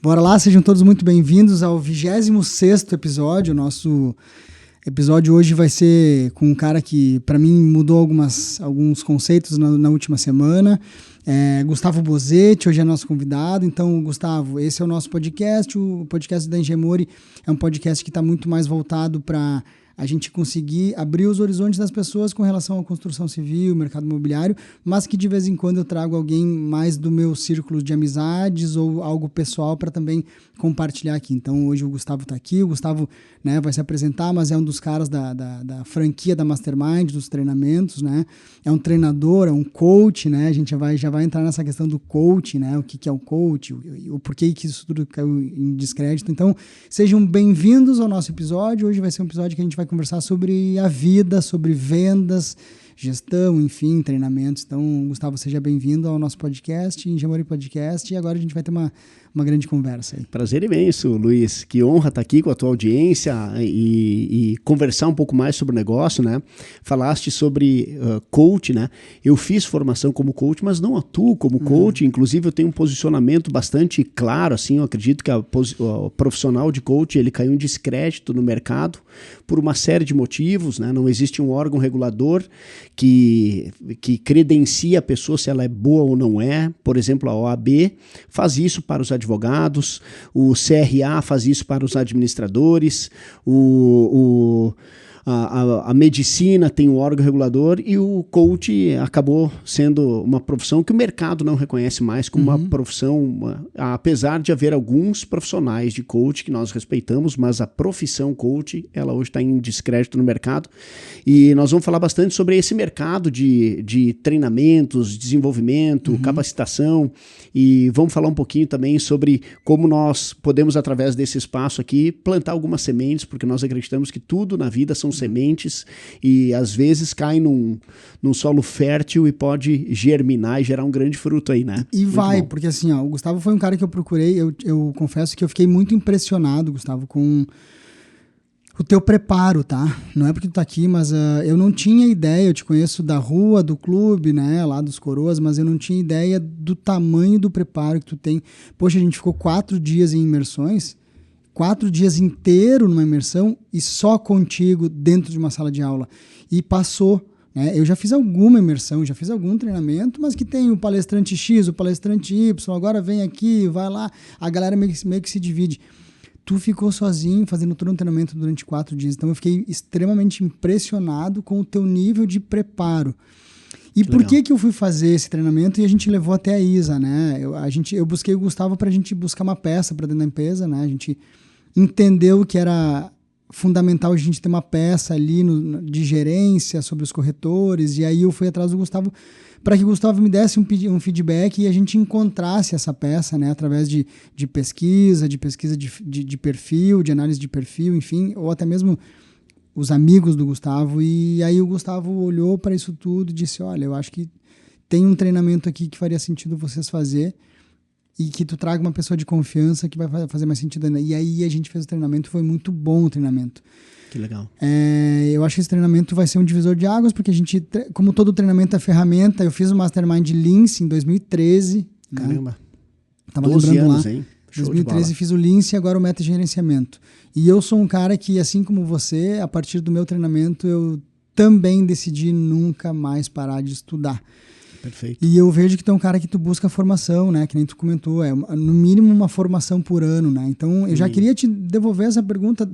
Bora lá, sejam todos muito bem-vindos ao 26º episódio. O nosso episódio hoje vai ser com um cara que, para mim, mudou alguns conceitos na última semana. Gustavo Bozetti, hoje é nosso convidado. Então, Gustavo, esse é o nosso podcast. O podcast da Engemori é um podcast que está muito mais voltado para a gente conseguir abrir os horizontes das pessoas com relação à construção civil, mercado imobiliário, mas que de vez em quando eu trago alguém mais do meu círculo de amizades ou algo pessoal para também compartilhar aqui. Então hoje o Gustavo está aqui, o Gustavo, né, vai se apresentar, mas é um dos caras da franquia da Mastermind, dos treinamentos, né? É um treinador, é um coach, né? A gente já vai entrar nessa questão do coach, né? O que é o coach, o porquê que isso tudo caiu em descrédito. Então sejam bem-vindos ao nosso episódio. Hoje vai ser um episódio que a gente vai conversar sobre a vida, sobre vendas, gestão, enfim, treinamentos. Então, Gustavo, seja bem-vindo ao nosso podcast, Engemori Podcast, e agora a gente vai ter uma grande conversa aí. Prazer imenso, Luiz. Que honra estar aqui com a tua audiência e conversar um pouco mais sobre o negócio, né? Falaste sobre coach, né? Eu fiz formação como coach, mas não atuo como coach. Inclusive, eu tenho um posicionamento bastante claro, assim. Eu acredito que o profissional de coach, ele caiu em descrédito no mercado por uma série de motivos, né? Não existe um órgão regulador que credencia a pessoa se ela é boa ou não é. Por exemplo, a OAB faz isso para os advogados, o CRA faz isso para os administradores, a medicina tem um órgão regulador e o coach acabou sendo uma profissão que o mercado não reconhece mais como uma profissão, apesar de haver alguns profissionais de coach que nós respeitamos, mas a profissão coach, ela hoje está em descrédito no mercado. E nós vamos falar bastante sobre esse mercado de treinamentos, desenvolvimento, capacitação, e vamos falar um pouquinho também sobre como nós podemos, através desse espaço aqui, plantar algumas sementes, porque nós acreditamos que tudo na vida são sementes e às vezes cai num solo fértil e pode germinar e gerar um grande fruto aí, né? E vai, porque assim, ó, o Gustavo foi um cara que eu procurei, eu confesso que eu fiquei muito impressionado, Gustavo, com o teu preparo, tá? Não é porque tu tá aqui, mas eu não tinha ideia, eu te conheço da rua, do clube, né, lá dos Coroas, mas eu não tinha ideia do tamanho do preparo que tu tem. Poxa, a gente ficou 4 dias em imersões, 4 dias inteiro numa imersão e só contigo dentro de uma sala de aula. E passou, né? Eu já fiz alguma imersão, já fiz algum treinamento, mas que tem o palestrante X, o palestrante Y, agora vem aqui, vai lá, a galera meio que se divide. Tu ficou sozinho fazendo todo um treinamento durante 4 dias, então eu fiquei extremamente impressionado com o teu nível de preparo. E por que eu fui fazer esse treinamento? E a gente levou até a Isa, né? Eu busquei o Gustavo para a gente buscar uma peça para dentro da empresa, né? A gente entendeu que era fundamental a gente ter uma peça ali de gerência sobre os corretores, e aí eu fui atrás do Gustavo para que o Gustavo me desse um feedback e a gente encontrasse essa peça, né, através de pesquisa de perfil, de análise de perfil, enfim, ou até mesmo os amigos do Gustavo. E aí o Gustavo olhou para isso tudo e disse, olha, eu acho que tem um treinamento aqui que faria sentido vocês fazer e que tu traga uma pessoa de confiança que vai fazer mais sentido ainda. E aí a gente fez o treinamento, foi muito bom o treinamento. Que legal. Eu acho que esse treinamento vai ser um divisor de águas, porque a gente, como todo treinamento é ferramenta, eu fiz o Mastermind Lince em 2013. Caramba. Né? Tava 12 lembrando anos, lá. hein? Em 2013 fiz o Lince e agora o Meta Gerenciamento. E eu sou um cara que, assim como você, a partir do meu treinamento, eu também decidi nunca mais parar de estudar. Perfeito. E eu vejo que tu é um cara que tu busca formação, né? Que nem tu comentou, no mínimo uma formação por ano, né? Então, eu já queria te devolver essa pergunta.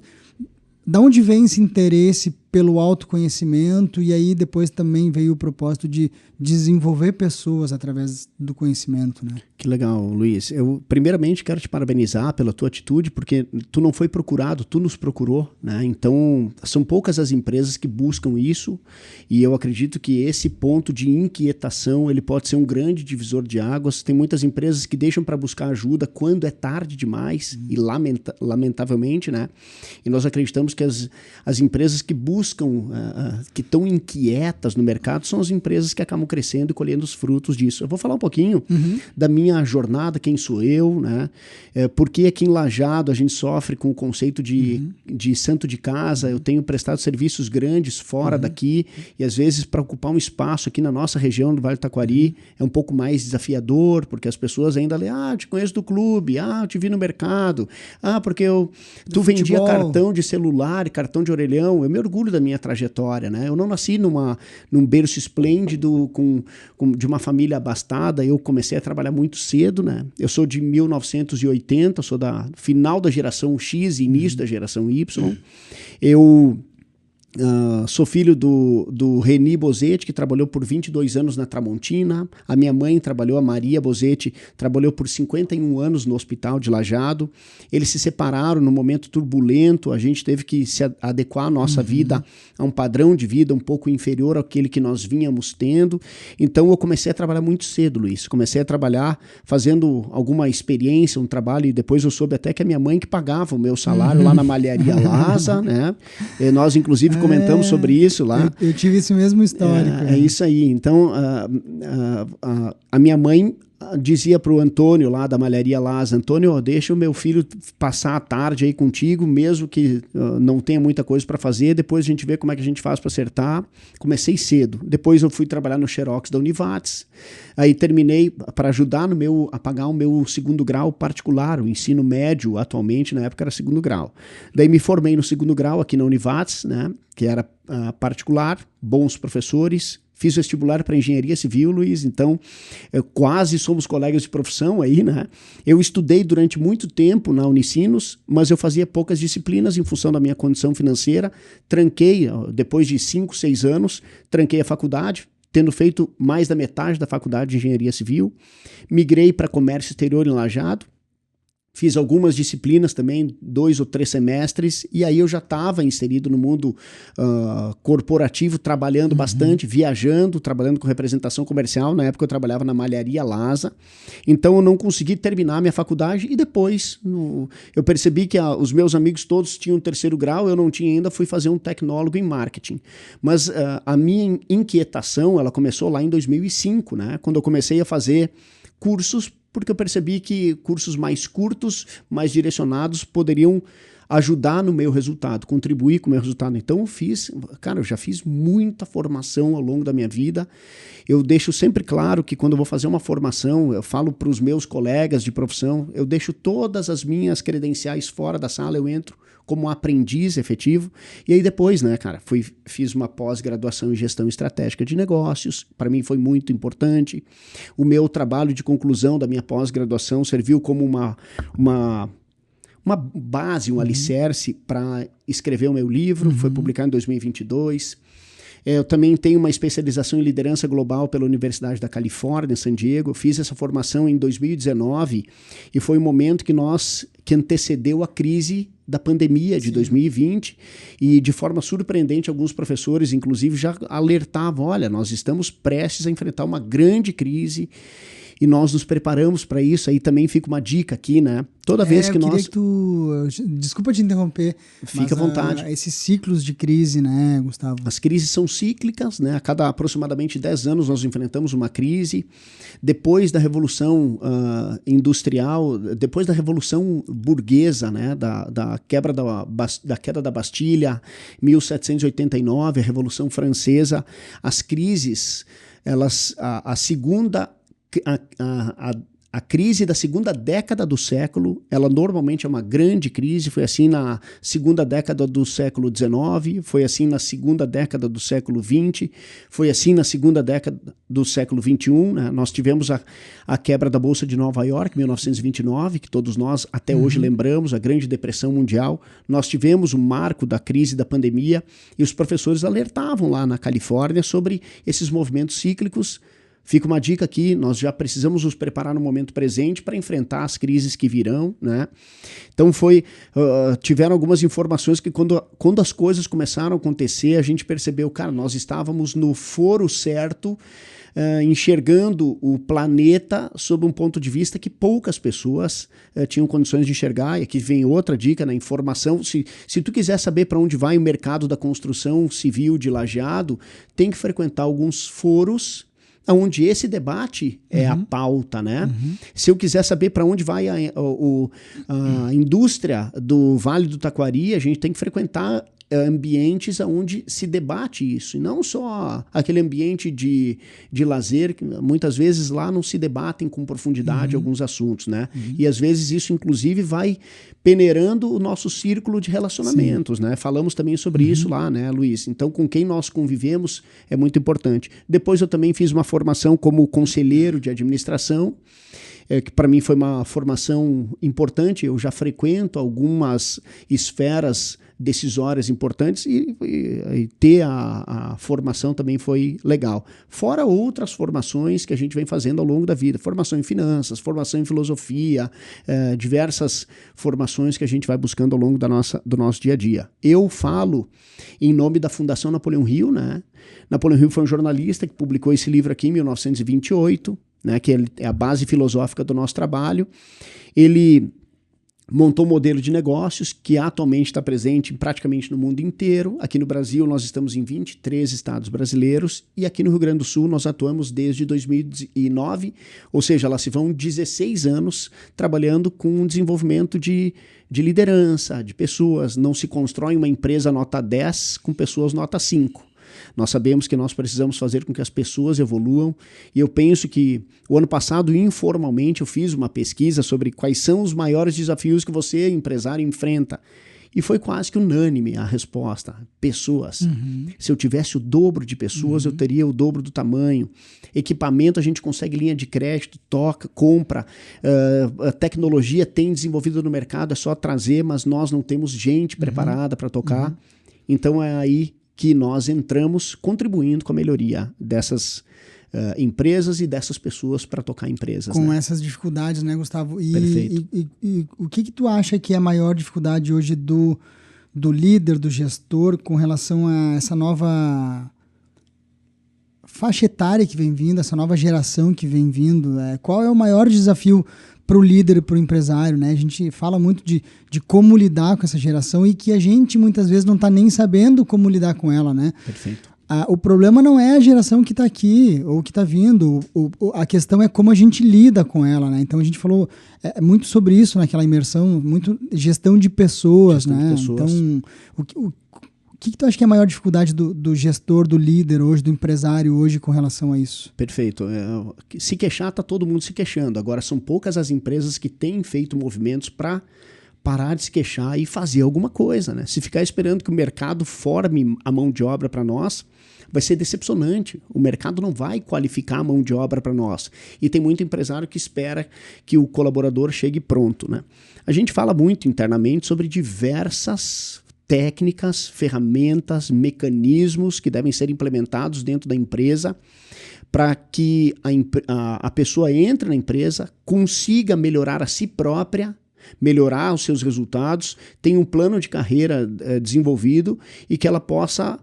Da onde vem esse interesse pelo autoconhecimento? E aí depois também veio o propósito de desenvolver pessoas através do conhecimento, né? Que legal, Luiz. Eu primeiramente quero te parabenizar pela tua atitude, porque tu não foi procurado, tu nos procurou, né? Então, são poucas as empresas que buscam isso, e eu acredito que esse ponto de inquietação, ele pode ser um grande divisor de águas. Tem muitas empresas que deixam para buscar ajuda quando é tarde demais, e lamentavelmente, né? E nós acreditamos que as empresas que buscam buscam, que estão inquietas no mercado, são as empresas que acabam crescendo e colhendo os frutos disso. Eu vou falar um pouquinho da minha jornada, quem sou eu, né? Por que aqui em Lajeado a gente sofre com o conceito de santo de casa. Eu tenho prestado serviços grandes fora daqui, e às vezes para ocupar um espaço aqui na nossa região do Vale do Taquari é um pouco mais desafiador, porque as pessoas ainda lêem, eu te conheço do clube, eu te vi no mercado, porque tu vendia cartão de celular e cartão de orelhão. Eu me orgulho da minha trajetória, né? Eu não nasci num berço esplêndido de uma família abastada. Eu comecei a trabalhar muito cedo, né? Eu sou de 1980, sou da final da geração X e início da geração Y. Eu sou filho do Reni Bozetti, que trabalhou por 22 anos na Tramontina. A minha mãe trabalhou, a Maria Bozetti, trabalhou por 51 anos no hospital de Lajeado. Eles se separaram num momento turbulento, a gente teve que se adequar a nossa vida a um padrão de vida um pouco inferior àquele que nós vínhamos tendo. Então eu comecei a trabalhar muito cedo, Luiz. Comecei a trabalhar fazendo alguma experiência, um trabalho, e depois eu soube até que a minha mãe que pagava o meu salário lá na malharia Lasa, né? E nós, inclusive, comentamos sobre isso lá. Eu tive esse mesmo histórico. É isso aí. Então, a minha mãe dizia para o Antônio lá da malharia Lasa, Antônio, deixa o meu filho passar a tarde aí contigo, mesmo que não tenha muita coisa para fazer, depois a gente vê como é que a gente faz para acertar. Comecei cedo. Depois eu fui trabalhar no Xerox da Univates. Aí terminei para ajudar a pagar o meu segundo grau particular, o ensino médio atualmente, na época era segundo grau. Daí me formei no segundo grau aqui na Univates, né, que era particular, bons professores. Fiz vestibular para engenharia civil, Luiz, então quase somos colegas de profissão aí, né? Eu estudei durante muito tempo na Unicinos, mas eu fazia poucas disciplinas em função da minha condição financeira. Tranquei, depois de 5, 6 anos, tranquei a faculdade, tendo feito mais da metade da faculdade de engenharia civil. Migrei para comércio exterior em Lajeado. Fiz algumas disciplinas também, 2 ou 3 semestres, e aí eu já estava inserido no mundo corporativo, trabalhando bastante, viajando, trabalhando com representação comercial. Na época eu trabalhava na malharia Lasa, então eu não consegui terminar a minha faculdade, e depois eu percebi que os meus amigos todos tinham 3º grau, eu não tinha ainda, fui fazer um tecnólogo em marketing. Mas a minha inquietação, ela começou lá em 2005, né, quando eu comecei a fazer cursos, porque eu percebi que cursos mais curtos, mais direcionados, poderiam ajudar no meu resultado, contribuir com o meu resultado. Então eu já fiz muita formação ao longo da minha vida. Eu deixo sempre claro que quando eu vou fazer uma formação, eu falo para os meus colegas de profissão, eu deixo todas as minhas credenciais fora da sala, eu entro como aprendiz efetivo. E aí depois, né, cara, fiz uma pós-graduação em gestão estratégica de negócios. Para mim foi muito importante. O meu trabalho de conclusão da minha pós-graduação serviu como uma base, um alicerce para escrever o meu livro. Foi publicado em 2022. Eu também tenho uma especialização em liderança global pela Universidade da Califórnia, em San Diego. Eu fiz essa formação em 2019 e foi um momento que antecedeu a crise da pandemia de 2020, e de forma surpreendente alguns professores, inclusive, já alertavam, olha, nós estamos prestes a enfrentar uma grande crise e nós nos preparamos para isso. Aí também fica uma dica aqui, né? Toda vez que nós... Desculpa te interromper. Fica à vontade. Esses ciclos de crise, né, Gustavo? As crises são cíclicas, né? A cada aproximadamente 10 anos nós enfrentamos uma crise. Depois da Revolução Industrial, depois da Revolução Burguesa, né? Da queda da Bastilha, 1789, a Revolução Francesa, as crises, a crise da segunda década do século, ela normalmente é uma grande crise. Foi assim na segunda década do século XIX, foi assim na segunda década do século XX, foi assim na segunda década do século XXI. Né? Nós tivemos a quebra da Bolsa de Nova York, 1929, que todos nós até hoje lembramos, a Grande Depressão Mundial. Nós tivemos o marco da crise da pandemia, e os professores alertavam lá na Califórnia sobre esses movimentos cíclicos. Fica uma dica aqui, nós já precisamos nos preparar no momento presente para enfrentar as crises que virão, né? Então tiveram algumas informações que quando as coisas começaram a acontecer, a gente percebeu, cara, nós estávamos no foro certo enxergando o planeta sob um ponto de vista que poucas pessoas tinham condições de enxergar. E aqui vem outra dica na informação. Se tu quiser saber para onde vai o mercado da construção civil de Lajeado, tem que frequentar alguns fóruns onde esse debate é a pauta, né? Se eu quiser saber para onde vai a indústria do Vale do Taquari, a gente tem que frequentar ambientes onde se debate isso, e não só aquele ambiente de lazer, que muitas vezes lá não se debatem com profundidade alguns assuntos, né? E às vezes isso inclusive vai peneirando o nosso círculo de relacionamentos, né? Falamos também sobre isso lá, né, Luiz? Então, com quem nós convivemos é muito importante. Depois eu também fiz uma formação como conselheiro de administração, que para mim foi uma formação importante. Eu já frequento algumas esferas decisórias importantes e ter a formação também foi legal. Fora outras formações que a gente vem fazendo ao longo da vida. Formação em finanças, formação em filosofia, diversas formações que a gente vai buscando ao longo do nosso dia a dia. Eu falo em nome da Fundação Napoleão Hill, né? Napoleão Hill foi um jornalista que publicou esse livro aqui em 1928, né, que é a base filosófica do nosso trabalho. Ele montou um modelo de negócios que atualmente está presente praticamente no mundo inteiro. Aqui no Brasil nós estamos em 23 estados brasileiros e aqui no Rio Grande do Sul nós atuamos desde 2009, ou seja, lá se vão 16 anos trabalhando com o desenvolvimento de liderança, de pessoas. Não se constrói uma empresa nota 10 com pessoas nota 5. Nós sabemos que nós precisamos fazer com que as pessoas evoluam, e eu penso que o ano passado, informalmente, eu fiz uma pesquisa sobre quais são os maiores desafios que você, empresário, enfrenta. E foi quase que unânime a resposta: pessoas. Se eu tivesse o dobro de pessoas, eu teria o dobro do tamanho. Equipamento, a gente consegue linha de crédito, toca, compra. A tecnologia tem desenvolvido no mercado, é só trazer, mas nós não temos gente preparada para tocar. Então é aí que nós entramos contribuindo com a melhoria dessas empresas e dessas pessoas para tocar empresas. Com né? essas dificuldades, né, Gustavo? Perfeito. E o que tu acha que é a maior dificuldade hoje do líder, do gestor, com relação a essa nova faixa etária que vem vindo, essa nova geração que vem vindo? Qual é o maior desafio para o líder e para o empresário, né? A gente fala muito de como lidar com essa geração e que a gente muitas vezes não está nem sabendo como lidar com ela, né? Perfeito. O problema não é a geração que está aqui ou que está vindo, a questão é como a gente lida com ela, né? Então a gente falou muito sobre isso naquela imersão, muito gestão de pessoas, né? De pessoas. Então, o que tu acha que é a maior dificuldade do gestor, do líder hoje, do empresário hoje com relação a isso? Perfeito. Se queixar, está todo mundo se queixando. Agora, são poucas as empresas que têm feito movimentos para parar de se queixar e fazer alguma coisa, né? Se ficar esperando que o mercado forme a mão de obra para nós, vai ser decepcionante. O mercado não vai qualificar a mão de obra para nós. E tem muito empresário que espera que o colaborador chegue pronto, né? A gente fala muito internamente sobre diversas técnicas, ferramentas, mecanismos que devem ser implementados dentro da empresa para que a pessoa entre na empresa, consiga melhorar a si própria, melhorar os seus resultados, tenha um plano de carreira desenvolvido e que ela possa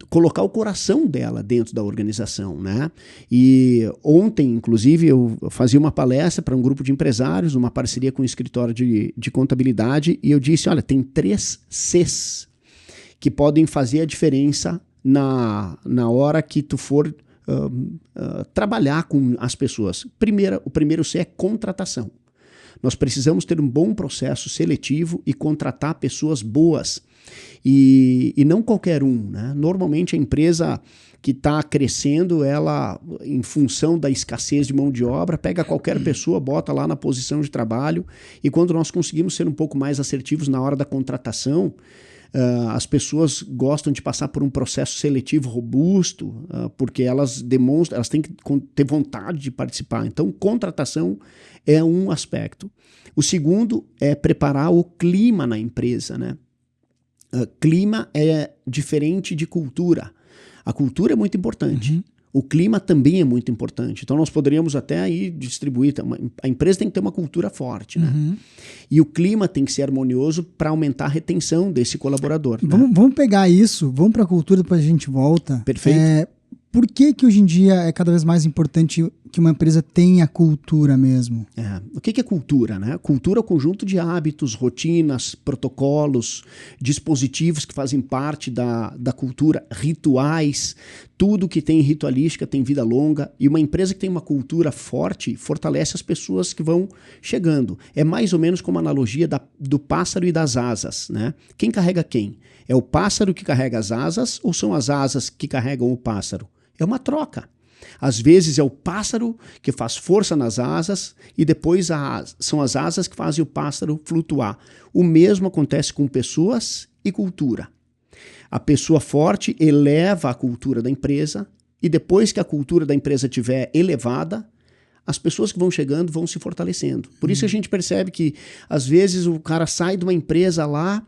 colocar o coração dela dentro da organização, né? E ontem, inclusive, eu fazia uma palestra para um grupo de empresários, uma parceria com um escritório de contabilidade, e eu disse, olha, tem 3 Cs que podem fazer a diferença na hora que tu for trabalhar com as pessoas. O primeiro C é contratação. Nós precisamos ter um bom processo seletivo e contratar pessoas boas. E não qualquer um, né? Normalmente a empresa que está crescendo, ela, em função da escassez de mão de obra, pega qualquer pessoa, bota lá na posição de trabalho, e quando nós conseguimos ser um pouco mais assertivos na hora da contratação, as pessoas gostam de passar por um processo seletivo robusto, porque elas demonstram, elas têm que ter vontade de participar. Então, contratação é um aspecto. O segundo é preparar o clima na empresa, né? Clima é diferente de cultura. A cultura é muito importante. O clima também é muito importante. Então, nós poderíamos até aí distribuir. A empresa tem que ter uma cultura forte, né? E o clima tem que ser harmonioso para aumentar a retenção desse colaborador. Vamos pegar isso, vamos para a cultura, depois a gente volta. Perfeito. por que hoje em dia é cada vez mais importante que uma empresa tenha cultura mesmo? O que é cultura, né? Cultura é o conjunto de hábitos, rotinas, protocolos, dispositivos que fazem parte da cultura, rituais, tudo que tem ritualística tem vida longa, e uma empresa que tem uma cultura forte fortalece as pessoas que vão chegando. É mais ou menos como a analogia do pássaro e das asas, né? Quem carrega quem? É o pássaro que carrega as asas ou são as asas que carregam o pássaro? É uma troca. Às vezes é o pássaro que faz força nas asas e depois são as asas que fazem o pássaro flutuar. O mesmo acontece com pessoas e cultura. A pessoa forte eleva a cultura da empresa e depois que a cultura da empresa estiver elevada, as pessoas que vão chegando vão se fortalecendo. Por isso a gente percebe que, às vezes, o cara sai de uma empresa lá,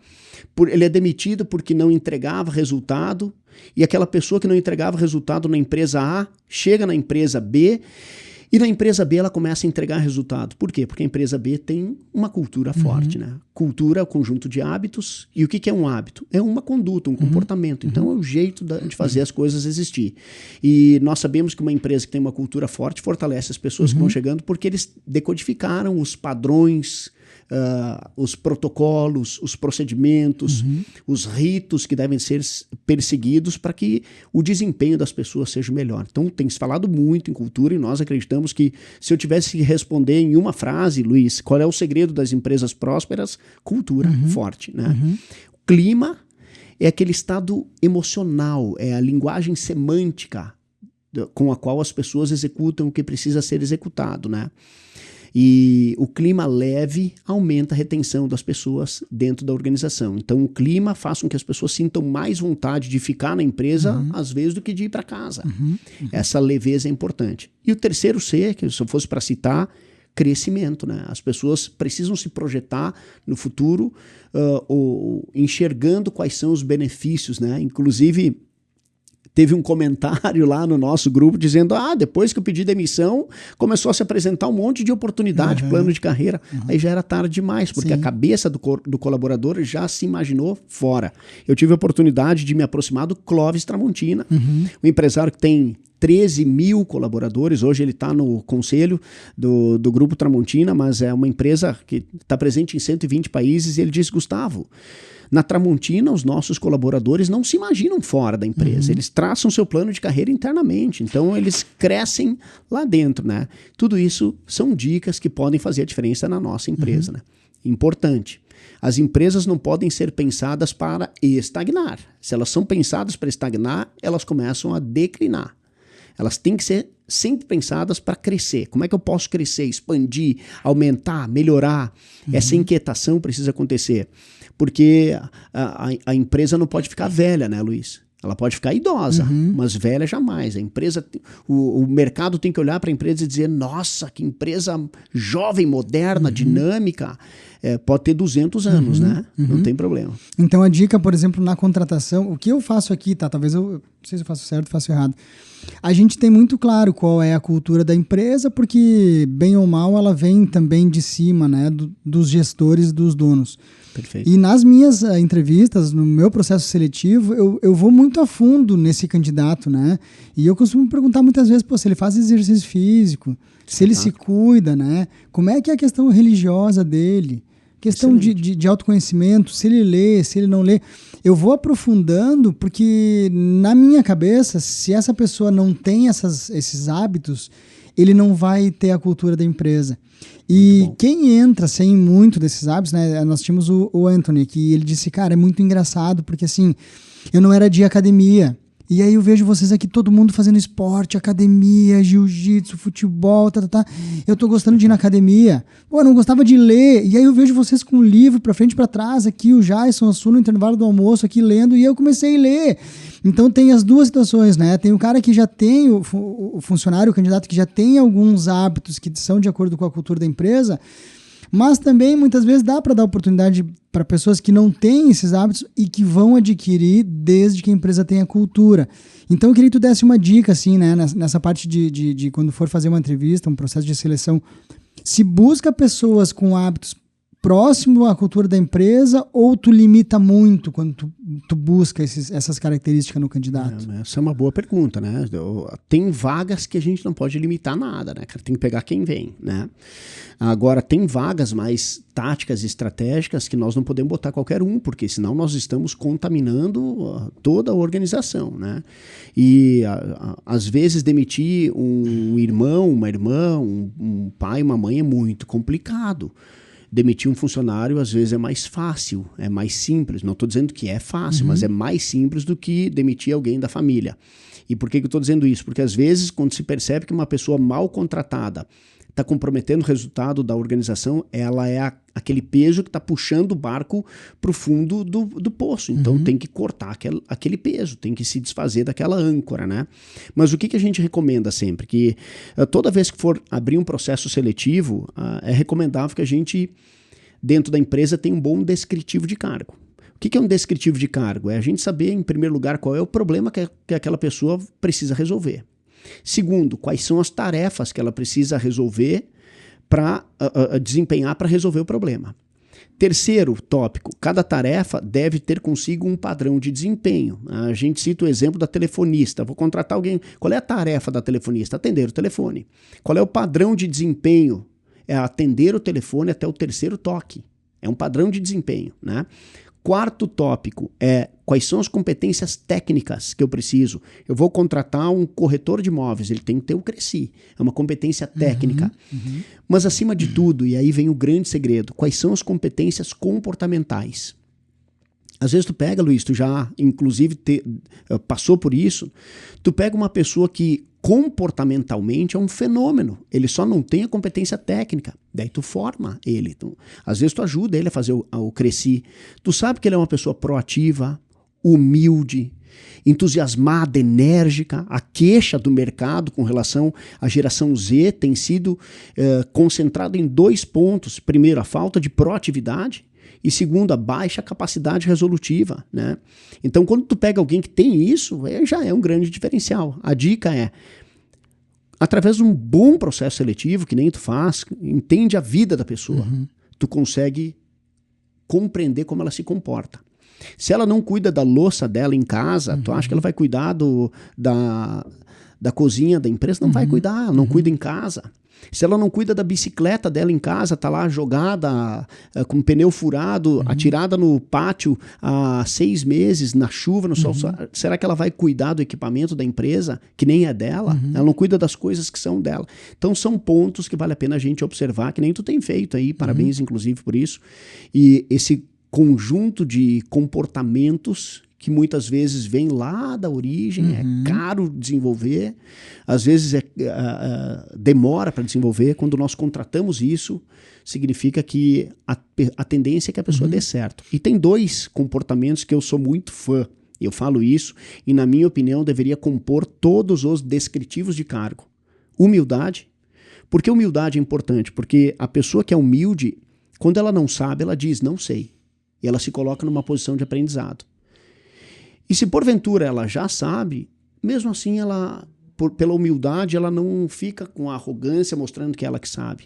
ele é demitido porque não entregava resultado, e aquela pessoa que não entregava resultado na empresa A, chega na empresa B, e na empresa B ela começa a entregar resultado. Por quê? Porque a empresa B tem uma cultura forte, né? Cultura é o conjunto de hábitos, e o que é um hábito? É uma conduta, um comportamento. Então é o jeito de fazer as coisas existir. E nós sabemos que uma empresa que tem uma cultura forte fortalece as pessoas que vão chegando porque eles decodificaram os padrões, os protocolos, os procedimentos, os ritos que devem ser perseguidos para que o desempenho das pessoas seja melhor. Então tem se falado muito em cultura e nós acreditamos que se eu tivesse que responder em uma frase, Luiz, qual é o segredo das empresas prósperas? Cultura forte, né? O clima é aquele estado emocional, é a linguagem semântica com a qual as pessoas executam o que precisa ser executado, né? E o clima leve aumenta a retenção das pessoas dentro da organização. Então o clima faz com que as pessoas sintam mais vontade de ficar na empresa, às vezes, do que de ir para casa. Essa leveza é importante. E o terceiro C, que se eu fosse para citar, crescimento, né? As pessoas precisam se projetar no futuro, enxergando quais são os benefícios, né? Inclusive, teve um comentário lá no nosso grupo dizendo, depois que eu pedi demissão, começou a se apresentar um monte de oportunidade, plano de carreira. Aí já era tarde demais, porque a cabeça do colaborador já se imaginou fora. Eu tive a oportunidade de me aproximar do Clóvis Tramontina, um empresário que tem 13 mil colaboradores. Hoje ele está no conselho do Grupo Tramontina, mas é uma empresa que está presente em 120 países, e ele diz, Gustavo, na Tramontina, os nossos colaboradores não se imaginam fora da empresa. Eles traçam seu plano de carreira internamente. Então, eles crescem lá dentro, né? Tudo isso são dicas que podem fazer a diferença na nossa empresa, né? Importante. As empresas não podem ser pensadas para estagnar. Se elas são pensadas para estagnar, elas começam a declinar. Elas têm que ser sempre pensadas para crescer. Como é que eu posso crescer, expandir, aumentar, melhorar? Essa inquietação precisa acontecer. Porque a empresa não pode ficar velha, né, Luiz? Ela pode ficar idosa, mas velha jamais. A empresa, o mercado tem que olhar para a empresa e dizer, nossa, que empresa jovem, moderna, dinâmica. Pode ter 200 anos, né? Não tem problema. Então a dica, por exemplo, na contratação, o que eu faço aqui, tá? Talvez eu não sei se eu faço certo ou faço errado. A gente tem muito claro qual é a cultura da empresa, porque bem ou mal ela vem também de cima, né? Dos gestores, dos donos. Perfeito. E nas minhas entrevistas, no meu processo seletivo, eu vou muito a fundo nesse candidato, né? E eu costumo perguntar muitas vezes, se ele faz exercício físico, se ele se cuida, né? Como é que é a questão religiosa dele? Questão de autoconhecimento, se ele lê, se ele não lê. Eu vou aprofundando, porque na minha cabeça, se essa pessoa não tem esses hábitos, ele não vai ter a cultura da empresa. E quem entra sem muito desses hábitos, né? Nós tínhamos o Anthony, que ele disse, cara, é muito engraçado, porque assim, eu não era de academia. E aí eu vejo vocês aqui, todo mundo fazendo esporte, academia, jiu-jitsu, futebol, Eu tô gostando de ir na academia. Pô, eu não gostava de ler. E aí eu vejo vocês com um livro pra frente e pra trás, aqui o Jason, a Su, no intervalo do almoço, aqui lendo, e eu comecei a ler. Então tem as duas situações, né? Tem o cara que já tem, o funcionário, o candidato que já tem alguns hábitos que são de acordo com a cultura da empresa, mas também muitas vezes dá para dar oportunidade para pessoas que não têm esses hábitos e que vão adquirir desde que a empresa tenha cultura. Então eu queria que tu desse uma dica, assim, né, nessa parte de quando for fazer uma entrevista, um processo de seleção, se busca pessoas com hábitos próximo à cultura da empresa ou tu limita muito quando tu busca essas características no candidato? Essa é uma boa pergunta, né? Tem vagas que a gente não pode limitar nada, né, cara? Tem que pegar quem vem, né? Agora, tem vagas mais táticas e estratégicas que nós não podemos botar qualquer um, porque senão nós estamos contaminando toda a organização, né? E às vezes demitir um irmão, uma irmã, um pai, uma mãe é muito complicado. Demitir um funcionário às vezes é mais fácil, é mais simples. Não estou dizendo que é fácil, mas é mais simples do que demitir alguém da família. E por que eu estou dizendo isso? Porque às vezes quando se percebe que uma pessoa mal contratada está comprometendo o resultado da organização, ela é aquele peso que está puxando o barco para o fundo do poço. Então tem que cortar aquele peso, tem que se desfazer daquela âncora, né? Mas o que a gente recomenda sempre? Que toda vez que for abrir um processo seletivo, é recomendável que a gente, dentro da empresa, tenha um bom descritivo de cargo. O que é um descritivo de cargo? É a gente saber, em primeiro lugar, qual é o problema que aquela pessoa precisa resolver. Segundo, quais são as tarefas que ela precisa resolver para desempenhar para resolver o problema. Terceiro tópico, cada tarefa deve ter consigo um padrão de desempenho. A gente cita o exemplo da telefonista. Vou contratar alguém. Qual é a tarefa da telefonista? Atender o telefone. Qual é o padrão de desempenho? É atender o telefone até o terceiro toque. É um padrão de desempenho, né? Quarto tópico é quais são as competências técnicas que eu preciso. Eu vou contratar um corretor de imóveis, ele tem que ter o Cresci. É uma competência técnica. Mas acima de tudo, e aí vem o grande segredo, quais são as competências comportamentais? Às vezes tu pega, Luiz, tu já inclusive passou por isso, tu pega uma pessoa que comportamentalmente é um fenômeno, ele só não tem a competência técnica, daí tu forma ele, às vezes tu ajuda ele a fazer o Cresci, tu sabe que ele é uma pessoa proativa, humilde, entusiasmada, enérgica, a queixa do mercado com relação à geração Z tem sido concentrada em 2 pontos, primeiro, a falta de proatividade, e segundo, a baixa capacidade resolutiva, né? Então, quando tu pega alguém que tem isso, já é um grande diferencial. A dica é, através de um bom processo seletivo, que nem tu faz, entende a vida da pessoa, tu consegue compreender como ela se comporta. Se ela não cuida da louça dela em casa, tu acha que ela vai cuidar da cozinha da empresa? Não vai cuidar, não cuida em casa. Se ela não cuida da bicicleta dela em casa, tá lá jogada, com o pneu furado, atirada no pátio há 6 meses, na chuva, no sol, será que ela vai cuidar do equipamento da empresa, que nem é dela? Ela não cuida das coisas que são dela. Então são pontos que vale a pena a gente observar, que nem tu tem feito aí, parabéns inclusive por isso. E esse conjunto de comportamentos que muitas vezes vem lá da origem, é caro desenvolver, às vezes demora para desenvolver. Quando nós contratamos isso, significa que a tendência é que a pessoa dê certo. E tem 2 comportamentos que eu sou muito fã, eu falo isso, e na minha opinião deveria compor todos os descritivos de cargo. Humildade. Por que humildade é importante? Porque a pessoa que é humilde, quando ela não sabe, ela diz, não sei. E ela se coloca numa posição de aprendizado. E se porventura ela já sabe, mesmo assim ela, pela humildade, ela não fica com arrogância mostrando que é ela que sabe.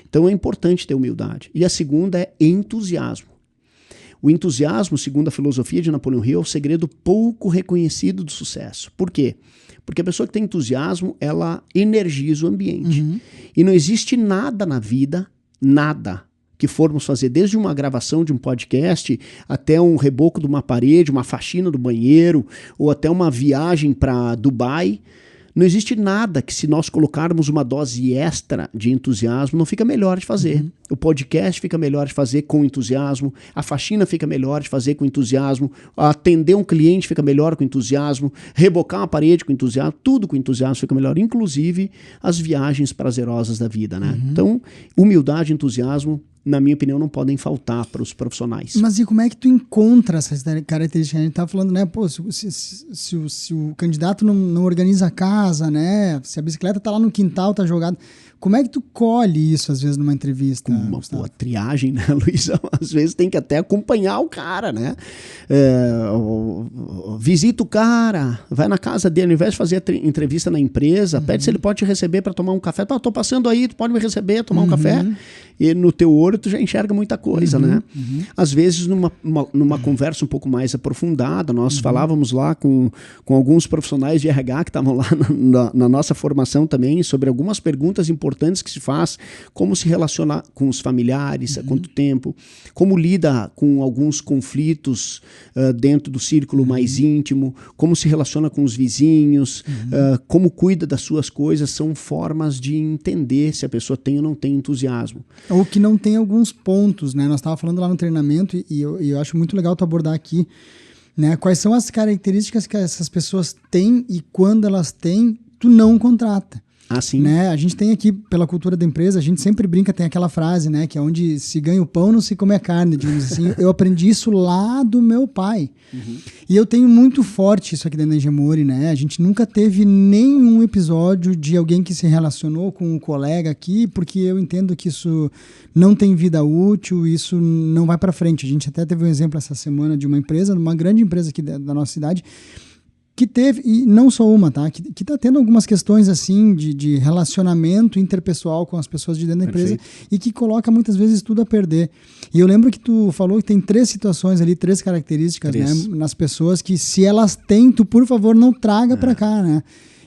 Então é importante ter humildade. E a segunda é entusiasmo. O entusiasmo, segundo a filosofia de Napoleão Hill, é o segredo pouco reconhecido do sucesso. Por quê? Porque a pessoa que tem entusiasmo, ela energiza o ambiente. E não existe nada na vida, nada, que formos fazer, desde uma gravação de um podcast, até um reboco de uma parede, uma faxina do banheiro, ou até uma viagem para Dubai, não existe nada que, se nós colocarmos uma dose extra de entusiasmo, não fica melhor de fazer. O podcast fica melhor de fazer com entusiasmo, a faxina fica melhor de fazer com entusiasmo, atender um cliente fica melhor com entusiasmo, rebocar uma parede com entusiasmo, tudo com entusiasmo fica melhor, inclusive as viagens prazerosas da vida, né? Então, humildade e entusiasmo, na minha opinião, não podem faltar para os profissionais. Mas e como é que tu encontra essas características? A gente tá falando, né? Pô, se o candidato não organiza a casa, né? Se a bicicleta tá lá no quintal, tá jogada. Como é que tu colhe isso, às vezes, numa entrevista? Uma boa triagem, né, Luiz? Às vezes tem que até acompanhar o cara, né? Visita o cara, vai na casa dele, ao invés de fazer a entrevista na empresa, pede se ele pode te receber para tomar um café. Tô passando aí, tu pode me receber, tomar um café? E no teu olho tu já enxerga muita coisa, né? Às vezes numa conversa um pouco mais aprofundada, nós falávamos lá com alguns profissionais de RH que estavam lá na nossa formação também, sobre algumas perguntas importantes que se faz, como se relacionar com os familiares, há quanto tempo, como lida com alguns conflitos dentro do círculo mais íntimo, como se relaciona com os vizinhos, como cuida das suas coisas, são formas de entender se a pessoa tem ou não tem entusiasmo. Ou que não tem alguns pontos, né? Nós estávamos falando lá no treinamento e eu acho muito legal tu abordar aqui, né? Quais são as características que essas pessoas têm e quando elas têm, tu não contrata. Assim. Né? A gente tem aqui, pela cultura da empresa, a gente sempre brinca, tem aquela frase, né? Que é onde se ganha o pão, não se come a carne, digamos assim. Eu aprendi isso lá do meu pai. E eu tenho muito forte isso aqui dentro da Engemori, né? A gente nunca teve nenhum episódio de alguém que se relacionou com um colega aqui, porque eu entendo que isso não tem vida útil, isso não vai para frente. A gente até teve um exemplo essa semana de uma empresa, uma grande empresa aqui da nossa cidade, que teve, e não só uma, tá? Que tá tendo algumas questões assim de relacionamento interpessoal com as pessoas de dentro da empresa. Perfeito. E que coloca muitas vezes tudo a perder. E eu lembro que tu falou que tem 3 situações ali, 3 características, né, nas pessoas que, se elas têm, tu, por favor, não traga para cá, né?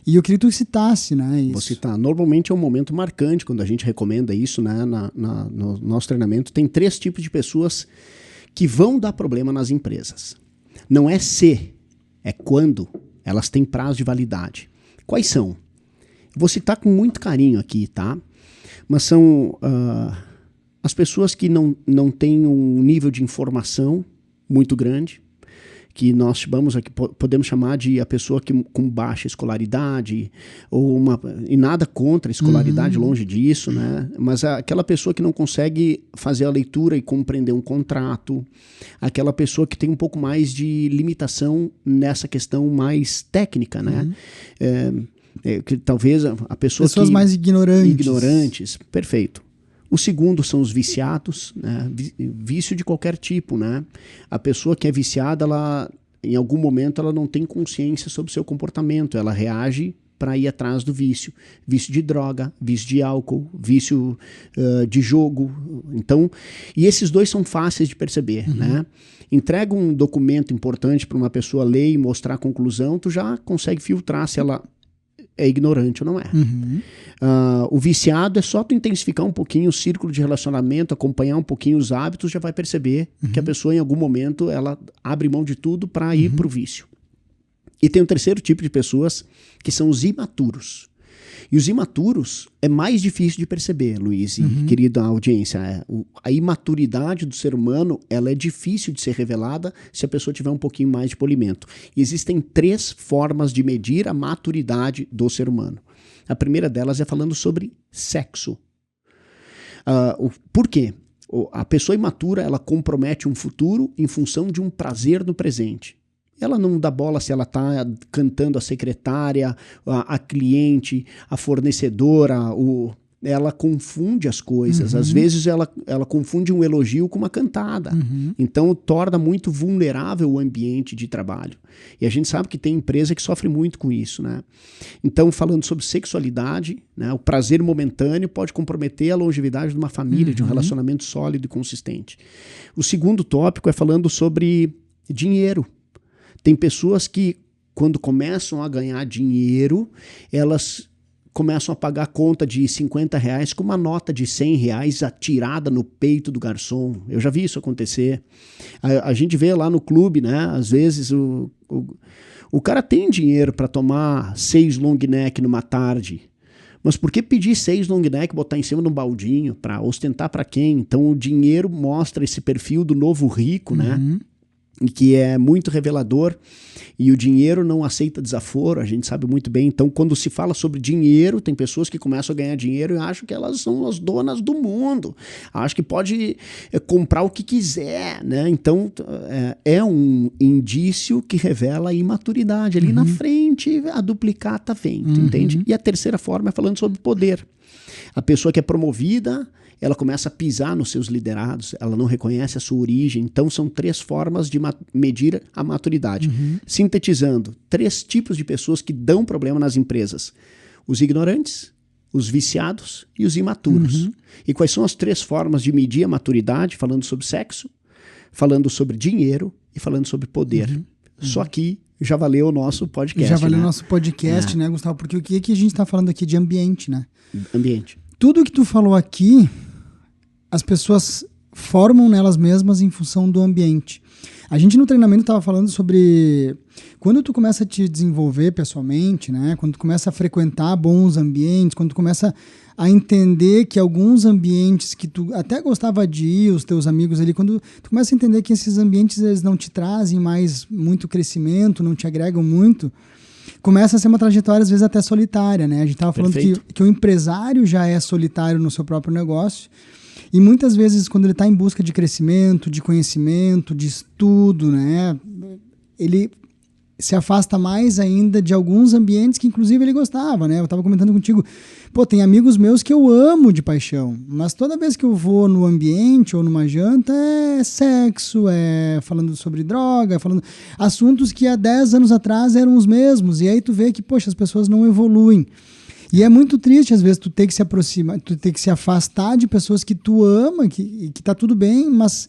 E eu queria que tu citasse, né? Isso. Vou citar. Normalmente é um momento marcante quando a gente recomenda isso, né? No nosso treinamento. Tem 3 tipos de pessoas que vão dar problema nas empresas. Não é se, é quando elas têm prazo de validade. Quais são? Vou citar com muito carinho aqui, tá? Mas são as pessoas que não têm um nível de informação muito grande, que nós chamamos aqui, podemos chamar de a pessoa com baixa escolaridade, e nada contra a escolaridade, longe disso, né? Mas aquela pessoa que não consegue fazer a leitura e compreender um contrato, aquela pessoa que tem um pouco mais de limitação nessa questão mais técnica, né? Que talvez a pessoa pessoas mais ignorantes, perfeito. O segundo são os viciados, né? Vício de qualquer tipo, né? A pessoa que é viciada, ela, em algum momento, ela não tem consciência sobre o seu comportamento, ela reage para ir atrás do vício. Vício de droga, vício de álcool, vício de jogo. Então, e esses 2 são fáceis de perceber, né? Entrega um documento importante para uma pessoa ler e mostrar a conclusão, tu já consegue filtrar se ela é ignorante ou não é. O viciado é só tu intensificar um pouquinho o círculo de relacionamento, acompanhar um pouquinho os hábitos, já vai perceber que a pessoa em algum momento ela abre mão de tudo para ir para o vício. E tem um terceiro tipo de pessoas que são os imaturos. E os imaturos é mais difícil de perceber, Luiz e querida audiência. A imaturidade do ser humano, ela é difícil de ser revelada se a pessoa tiver um pouquinho mais de polimento. E existem 3 formas de medir a maturidade do ser humano. A primeira delas é falando sobre sexo. Por quê? A pessoa imatura, ela compromete um futuro em função de um prazer no presente. Ela não dá bola se ela está cantando a secretária, a cliente, a fornecedora, ela confunde as coisas. Às vezes ela confunde um elogio com uma cantada. Então torna muito vulnerável o ambiente de trabalho. E a gente sabe que tem empresa que sofre muito com isso, né? Então, falando sobre sexualidade, né, o prazer momentâneo pode comprometer a longevidade de uma família, de um relacionamento sólido e consistente. O segundo tópico é falando sobre dinheiro. Tem pessoas que, quando começam a ganhar dinheiro, elas começam a pagar conta de R$50 com uma nota de R$100 atirada no peito do garçom. Eu já vi isso acontecer. A gente vê lá no clube, né? Às vezes o cara tem dinheiro para tomar 6 long neck numa tarde. Mas por que pedir 6 long neck, botar em cima de um baldinho, para ostentar para quem? Então o dinheiro mostra esse perfil do novo rico, né? Que é muito revelador, e o dinheiro não aceita desaforo, a gente sabe muito bem. Então, quando se fala sobre dinheiro, tem pessoas que começam a ganhar dinheiro e acham que elas são as donas do mundo, acham que pode comprar o que quiser, né? Então, é um indício que revela a imaturidade. Ali na frente, a duplicata vem, entende? E a terceira forma é falando sobre poder. A pessoa que é promovida, ela começa a pisar nos seus liderados, ela não reconhece a sua origem. Então, são 3 formas de medir a maturidade. Sintetizando, 3 tipos de pessoas que dão problema nas empresas. Os ignorantes, os viciados e os imaturos. E quais são as 3 formas de medir a maturidade? Falando sobre sexo, falando sobre dinheiro e falando sobre poder. Só que já valeu o nosso podcast. Já valeu o nosso podcast, né, Gustavo? Porque o que a gente está falando aqui de ambiente, né? Ambiente. Tudo que tu falou aqui, as pessoas formam nelas mesmas em função do ambiente. A gente no treinamento estava falando sobre quando tu começa a te desenvolver pessoalmente, né? Quando tu começa a frequentar bons ambientes, quando tu começa a entender que alguns ambientes que tu até gostava de ir, os teus amigos ali, quando tu começa a entender que esses ambientes eles não te trazem mais muito crescimento, não te agregam muito, começa a ser uma trajetória às vezes até solitária, né? A gente estava falando que o empresário já é solitário no seu próprio negócio. E muitas vezes, quando ele está em busca de crescimento, de conhecimento, de estudo, né, ele se afasta mais ainda de alguns ambientes que, inclusive, ele gostava, né? Eu estava comentando contigo, pô, tem amigos meus que eu amo de paixão, mas toda vez que eu vou no ambiente ou numa janta é sexo, é falando sobre droga, falando assuntos que há 10 anos atrás eram os mesmos. E aí tu vê que, poxa, as pessoas não evoluem. E é muito triste, às vezes, tu ter que se aproximar, tu ter que se afastar de pessoas que tu ama, que tá tudo bem, mas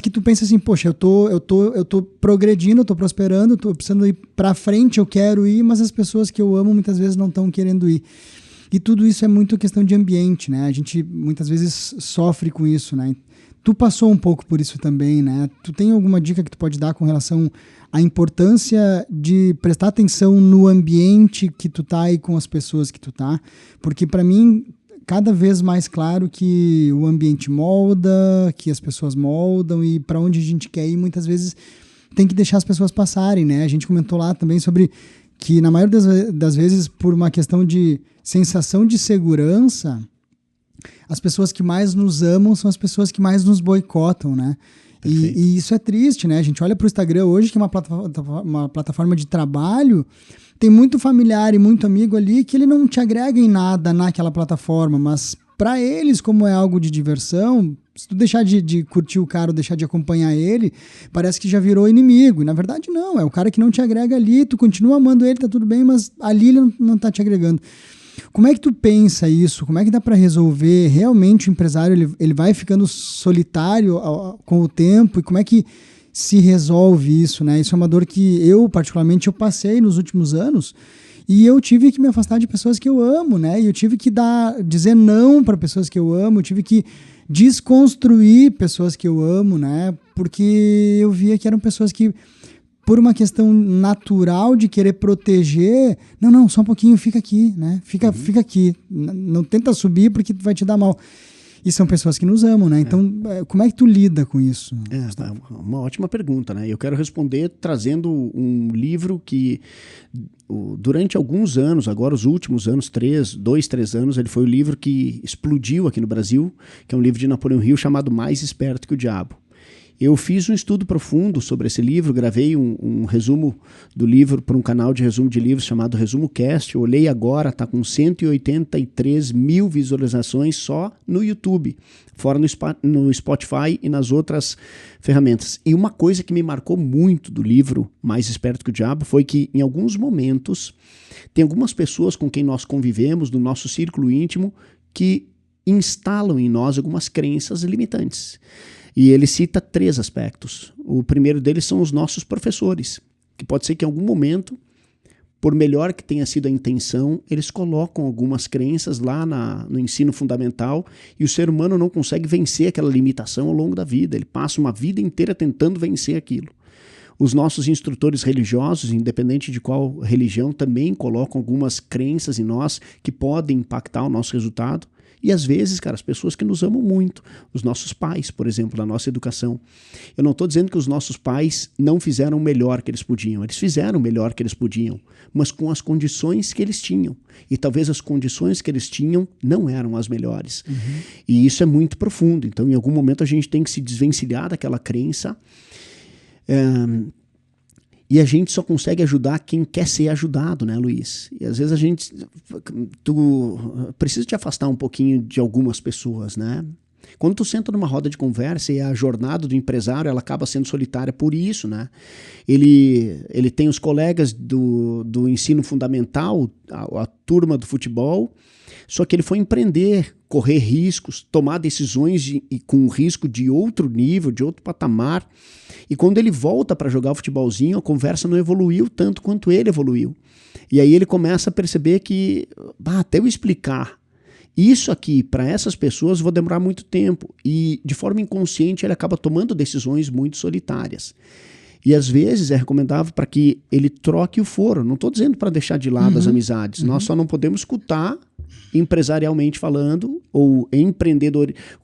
que tu pensa assim, poxa, eu tô progredindo, eu tô prosperando, eu tô precisando ir pra frente, eu quero ir, mas as pessoas que eu amo muitas vezes não estão querendo ir. E tudo isso é muito questão de ambiente, né? A gente muitas vezes sofre com isso, né? Tu passou um pouco por isso também, né? Tu tem alguma dica que tu pode dar com relação à importância de prestar atenção no ambiente que tu tá e com as pessoas que tu tá? Porque para mim, cada vez mais claro que o ambiente molda, que as pessoas moldam e para onde a gente quer ir, muitas vezes tem que deixar as pessoas passarem, né? A gente comentou lá também sobre que na maioria das vezes, por uma questão de sensação de segurança, as pessoas que mais nos amam são as pessoas que mais nos boicotam, né? E isso é triste, né? A gente olha para o Instagram hoje, que é uma plataforma de trabalho, tem muito familiar e muito amigo ali que ele não te agrega em nada naquela plataforma, mas para eles, como é algo de diversão, se tu deixar de curtir o cara ou deixar de acompanhar ele, parece que já virou inimigo. E na verdade não, é o cara que não te agrega ali, tu continua amando ele, tá tudo bem, mas ali ele não tá te agregando. Como é que tu pensa isso? Como é que dá para resolver? Realmente o empresário ele vai ficando solitário com o tempo? E como é que se resolve isso, né? Isso é uma dor que eu, particularmente, eu passei nos últimos anos e eu tive que me afastar de pessoas que eu amo, né? E eu tive que dizer não para pessoas que eu amo, eu tive que desconstruir pessoas que eu amo, né? Porque eu via que eram pessoas que, por uma questão natural de querer proteger, não, só um pouquinho, fica aqui, né? Fica aqui, não tenta subir porque vai te dar mal. E são pessoas que nos amam, né? Então, como é que tu lida com isso? É uma ótima pergunta, né? Eu quero responder trazendo um livro que, durante alguns anos, agora os últimos anos, 2, 3 anos, ele foi o livro que explodiu aqui no Brasil, que é um livro de Napoleão Hill chamado Mais Esperto que o Diabo. Eu fiz um estudo profundo sobre esse livro, gravei um resumo do livro para um canal de resumo de livros chamado Resumo Cast. Eu olhei agora, está com 183 mil visualizações só no YouTube, fora no Spotify e nas outras ferramentas. E uma coisa que me marcou muito do livro Mais Esperto que o Diabo foi que, em alguns momentos, tem algumas pessoas com quem nós convivemos, no nosso círculo íntimo, que instalam em nós algumas crenças limitantes. E ele cita 3 aspectos. O primeiro deles são os nossos professores, que pode ser que em algum momento, por melhor que tenha sido a intenção, eles colocam algumas crenças lá no ensino fundamental e o ser humano não consegue vencer aquela limitação ao longo da vida. Ele passa uma vida inteira tentando vencer aquilo. Os nossos instrutores religiosos, independente de qual religião, também colocam algumas crenças em nós que podem impactar o nosso resultado. E às vezes, cara, as pessoas que nos amam muito, os nossos pais, por exemplo, na nossa educação. Eu não estou dizendo que os nossos pais não fizeram o melhor que eles podiam. Eles fizeram o melhor que eles podiam, mas com as condições que eles tinham. E talvez as condições que eles tinham não eram as melhores. E isso é muito profundo. Então, em algum momento, a gente tem que se desvencilhar daquela crença. E a gente só consegue ajudar quem quer ser ajudado, né, Luiz? E às vezes tu precisa te afastar um pouquinho de algumas pessoas, né? Quando tu senta numa roda de conversa e a jornada do empresário, ela acaba sendo solitária por isso, né? Ele tem os colegas do ensino fundamental, a turma do futebol, só que ele foi empreender, correr riscos, tomar decisões e com risco de outro nível, de outro patamar. E quando ele volta para jogar o futebolzinho, a conversa não evoluiu tanto quanto ele evoluiu. E aí ele começa a perceber que, até eu explicar isso aqui para essas pessoas, vou demorar muito tempo. E de forma inconsciente ele acaba tomando decisões muito solitárias. E às vezes é recomendável para que ele troque o foro. Não estou dizendo para deixar de lado as amizades. Nós só não podemos escutar empresarialmente falando, ou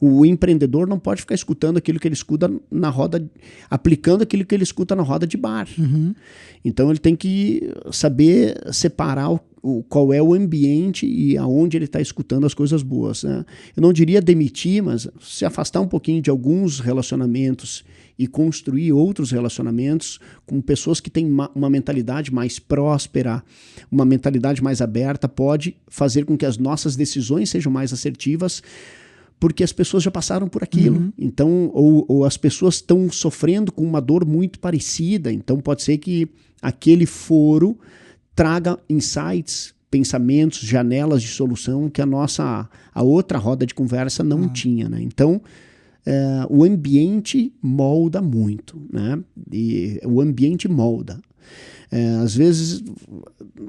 o empreendedor não pode ficar escutando aquilo que ele escuta na roda, aplicando aquilo que ele escuta na roda de bar. Então ele tem que saber separar qual é o ambiente e aonde ele está escutando as coisas boas, né? Eu não diria demitir, mas se afastar um pouquinho de alguns relacionamentos e construir outros relacionamentos com pessoas que têm uma mentalidade mais próspera, uma mentalidade mais aberta, pode fazer com que as nossas decisões sejam mais assertivas, porque as pessoas já passaram por aquilo. Então, ou as pessoas estão sofrendo com uma dor muito parecida, então pode ser que aquele foro traga insights, pensamentos, janelas de solução que a outra roda de conversa não tinha, né? Então, o ambiente molda muito, né? E o ambiente molda. Às vezes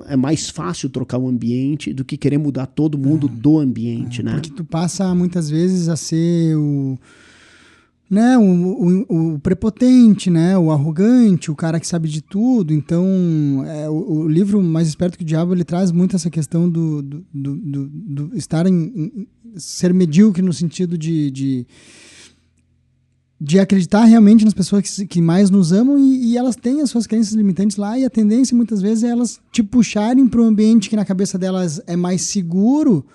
é mais fácil trocar o ambiente do que querer mudar todo mundo do ambiente, né? Porque tu passa muitas vezes a ser o prepotente, né? O arrogante, o cara que sabe de tudo. Então, o livro Mais Esperto que o Diabo, ele traz muito essa questão do estar ser medíocre no sentido de acreditar realmente nas pessoas que mais nos amam e elas têm as suas crenças limitantes lá, e a tendência muitas vezes é elas te puxarem para um ambiente que na cabeça delas é mais seguro,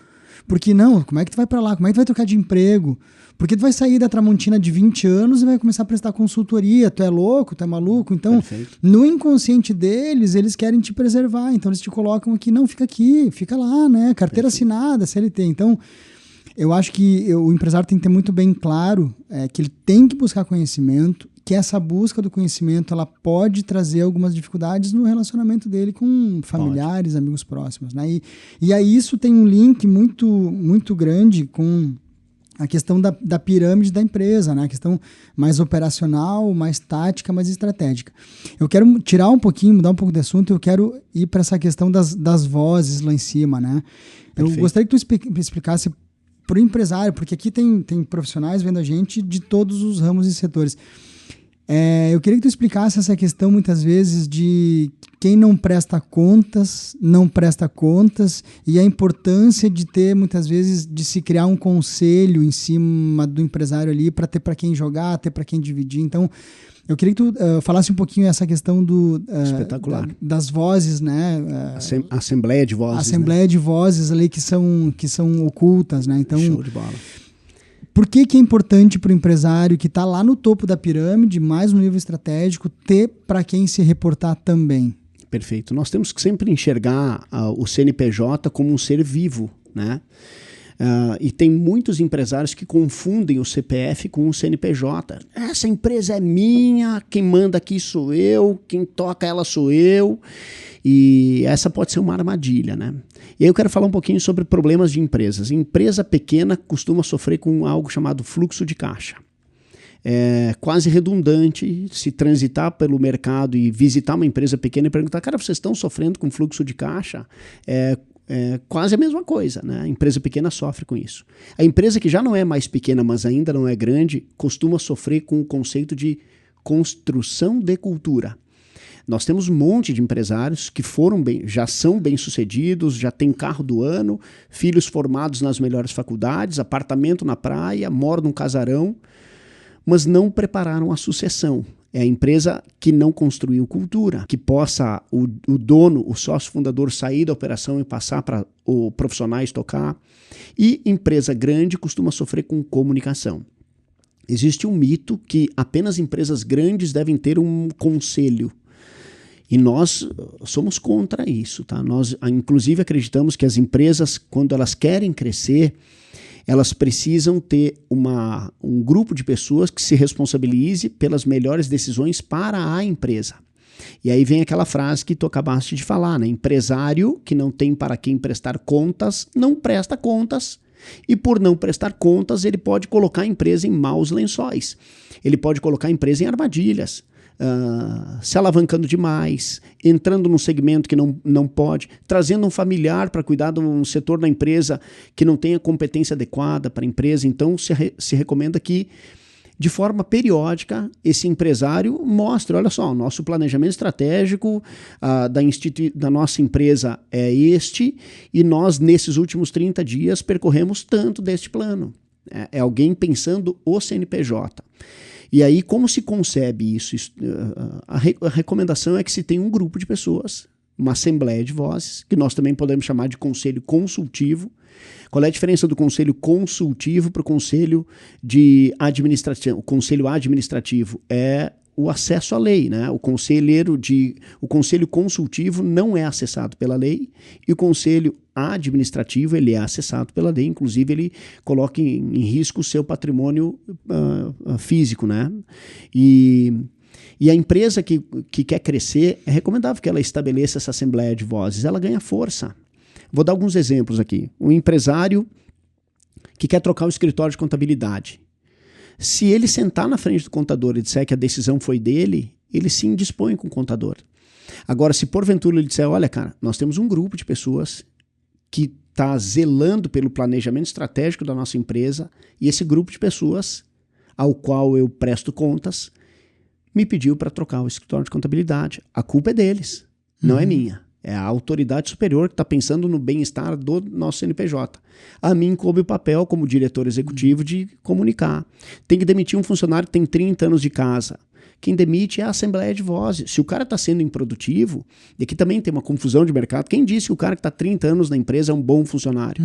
porque não, como é que tu vai para lá? Como é que tu vai trocar de emprego? Porque tu vai sair da Tramontina de 20 anos e vai começar a prestar consultoria, tu é louco, tu é maluco? Então, no inconsciente deles, eles querem te preservar, então eles te colocam aqui, não, fica aqui, fica lá, né? Carteira assinada, CLT. Então, eu acho que o empresário tem que ter muito bem claro que ele tem que buscar conhecimento, que essa busca do conhecimento ela pode trazer algumas dificuldades no relacionamento dele com familiares, amigos próximos, né? E aí isso tem um link muito, muito grande com a questão da pirâmide da empresa, né? A questão mais operacional, mais tática, mais estratégica. Eu quero tirar um pouquinho, mudar um pouco de assunto, eu quero ir para essa questão das vozes lá em cima, né? Eu gostaria que tu explicasse para o empresário, porque aqui tem profissionais vendo a gente de todos os ramos e setores. Eu queria que tu explicasse essa questão, muitas vezes, de quem não presta contas, e a importância de ter, muitas vezes, de se criar um conselho em cima do empresário ali, para ter para quem jogar, ter para quem dividir. Então, eu queria que tu falasse um pouquinho essa questão Espetacular. Das vozes, né? Assembleia de vozes. Assembleia, né? De vozes ali que são ocultas, né? Então, show de bola. Por que é importante para o empresário que está lá no topo da pirâmide, mais no nível estratégico, ter para quem se reportar também? Perfeito. Nós temos que sempre enxergar o CNPJ como um ser vivo, né? E tem muitos empresários que confundem o CPF com o CNPJ. Essa empresa é minha, quem manda aqui sou eu, quem toca ela sou eu. E essa pode ser uma armadilha, né? E aí eu quero falar um pouquinho sobre problemas de empresas. Empresa pequena costuma sofrer com algo chamado fluxo de caixa. É quase redundante se transitar pelo mercado e visitar uma empresa pequena e perguntar, cara, vocês estão sofrendo com fluxo de caixa? É quase a mesma coisa, né? A empresa pequena sofre com isso. A empresa que já não é mais pequena, mas ainda não é grande, costuma sofrer com o conceito de construção de cultura. Nós temos um monte de empresários que já são bem-sucedidos, já têm carro do ano, filhos formados nas melhores faculdades, apartamento na praia, moram num casarão, mas não prepararam a sucessão. É a empresa que não construiu cultura, que possa o dono, o sócio fundador sair da operação e passar para os profissionais tocar. E empresa grande costuma sofrer com comunicação. Existe um mito que apenas empresas grandes devem ter um conselho. E nós somos contra isso, tá? Nós, inclusive, acreditamos que as empresas, quando elas querem crescer, elas precisam ter um grupo de pessoas que se responsabilize pelas melhores decisões para a empresa. E aí vem aquela frase que tu acabaste de falar, né? Empresário que não tem para quem prestar contas, não presta contas. E por não prestar contas, ele pode colocar a empresa em maus lençóis. Ele pode colocar a empresa em armadilhas. Se alavancando demais, entrando num segmento que não pode, trazendo um familiar para cuidar de um setor da empresa que não tem a competência adequada para a empresa. Então, se recomenda que, de forma periódica, esse empresário mostre, olha só, o nosso planejamento estratégico da nossa empresa é este, e nós, nesses últimos 30 dias, percorremos tanto deste plano. É alguém pensando o CNPJ. E aí, como se concebe isso? A recomendação é que se tenha um grupo de pessoas, uma assembleia de vozes, que nós também podemos chamar de conselho consultivo. Qual é a diferença do conselho consultivo para o conselho administrativo? O conselho administrativo é o acesso à lei, né? O conselho consultivo não é acessado pela lei, e o conselho administrativo ele é acessado pela lei, inclusive ele coloca em risco o seu patrimônio físico, né? E a empresa que quer crescer, é recomendável que ela estabeleça essa assembleia de vozes, ela ganha força. Vou dar alguns exemplos aqui. Um empresário que quer trocar o escritório de contabilidade. Se ele sentar na frente do contador e disser que a decisão foi dele, ele se indispõe com o contador. Agora, se porventura ele disser, olha, cara, nós temos um grupo de pessoas que está zelando pelo planejamento estratégico da nossa empresa, e esse grupo de pessoas, ao qual eu presto contas, me pediu para trocar o escritório de contabilidade. A culpa é deles, não é minha. É a autoridade superior que está pensando no bem-estar do nosso CNPJ. A mim coube o papel, como diretor executivo, de comunicar. Tem que demitir um funcionário que tem 30 anos de casa. Quem demite é a assembleia de vozes. Se o cara está sendo improdutivo, e aqui também tem uma confusão de mercado, quem disse que o cara que está 30 anos na empresa é um bom funcionário?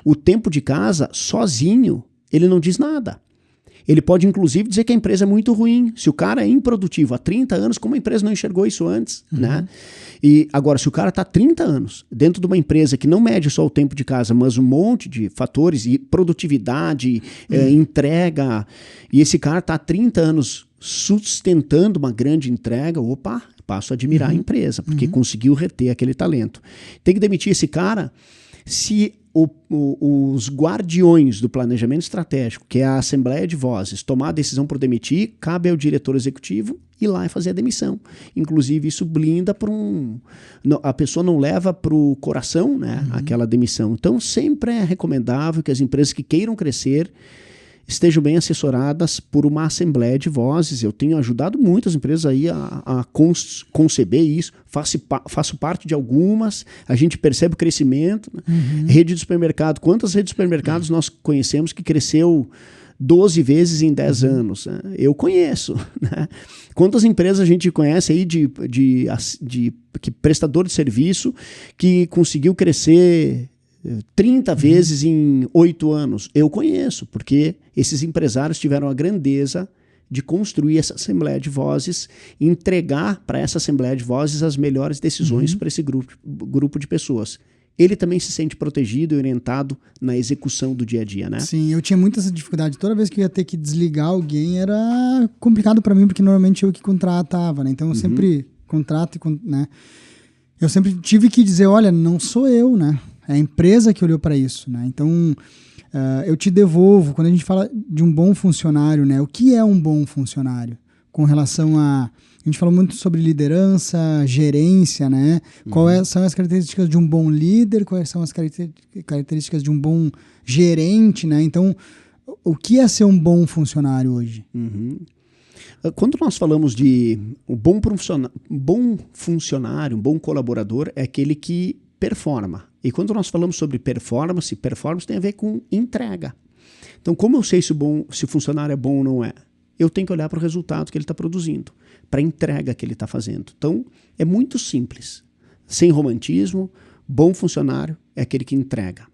O tempo de casa, sozinho, ele não diz nada. Ele pode, inclusive, dizer que a empresa é muito ruim. Se o cara é improdutivo há 30 anos, como a empresa não enxergou isso antes? Né? E agora, se o cara está 30 anos dentro de uma empresa que não mede só o tempo de casa, mas um monte de fatores, e produtividade, entrega, e esse cara está há 30 anos sustentando uma grande entrega, opa, passo a admirar a empresa, porque conseguiu reter aquele talento. Tem que demitir esse cara se os guardiões do planejamento estratégico, que é a assembleia de vozes, tomar a decisão por demitir, cabe ao diretor executivo ir lá e fazer a demissão. Inclusive, isso blinda para a pessoa não leva para o coração, né, aquela demissão. Então, sempre é recomendável que as empresas que queiram crescer estejam bem assessoradas por uma assembleia de vozes. Eu tenho ajudado muitas empresas aí a conceber isso, faço parte de algumas, a gente percebe o crescimento. Né? Rede de supermercado, quantas redes de supermercados nós conhecemos que cresceu 12 vezes em 10 anos? Né? Eu conheço. Né? Quantas empresas a gente conhece aí de prestador de serviço que conseguiu crescer 30 vezes em 8 anos? Eu conheço, porque esses empresários tiveram a grandeza de construir essa assembleia de vozes e entregar para essa assembleia de vozes as melhores decisões para esse grupo de pessoas. Ele também se sente protegido e orientado na execução do dia a dia, né? Sim, eu tinha muita essa dificuldade. Toda vez que eu ia ter que desligar alguém, era complicado para mim, porque normalmente eu que contratava, né? Então eu sempre contrato, né? Eu sempre tive que dizer, olha, não sou eu, né? É a empresa que olhou para isso, né? Então, eu te devolvo, quando a gente fala de um bom funcionário, né? O que é um bom funcionário? Com relação a gente falou muito sobre liderança, gerência, né? Quais são as características de um bom líder? Quais são as características de um bom gerente, né? Então, o que é ser um bom funcionário hoje? Quando nós falamos de um bom funcionário, um bom colaborador, é aquele que performa. E quando nós falamos sobre performance tem a ver com entrega. Então, como eu sei se o funcionário é bom ou não é? Eu tenho que olhar para o resultado que ele está produzindo, para a entrega que ele está fazendo. Então, é muito simples. Sem romantismo, bom funcionário é aquele que entrega.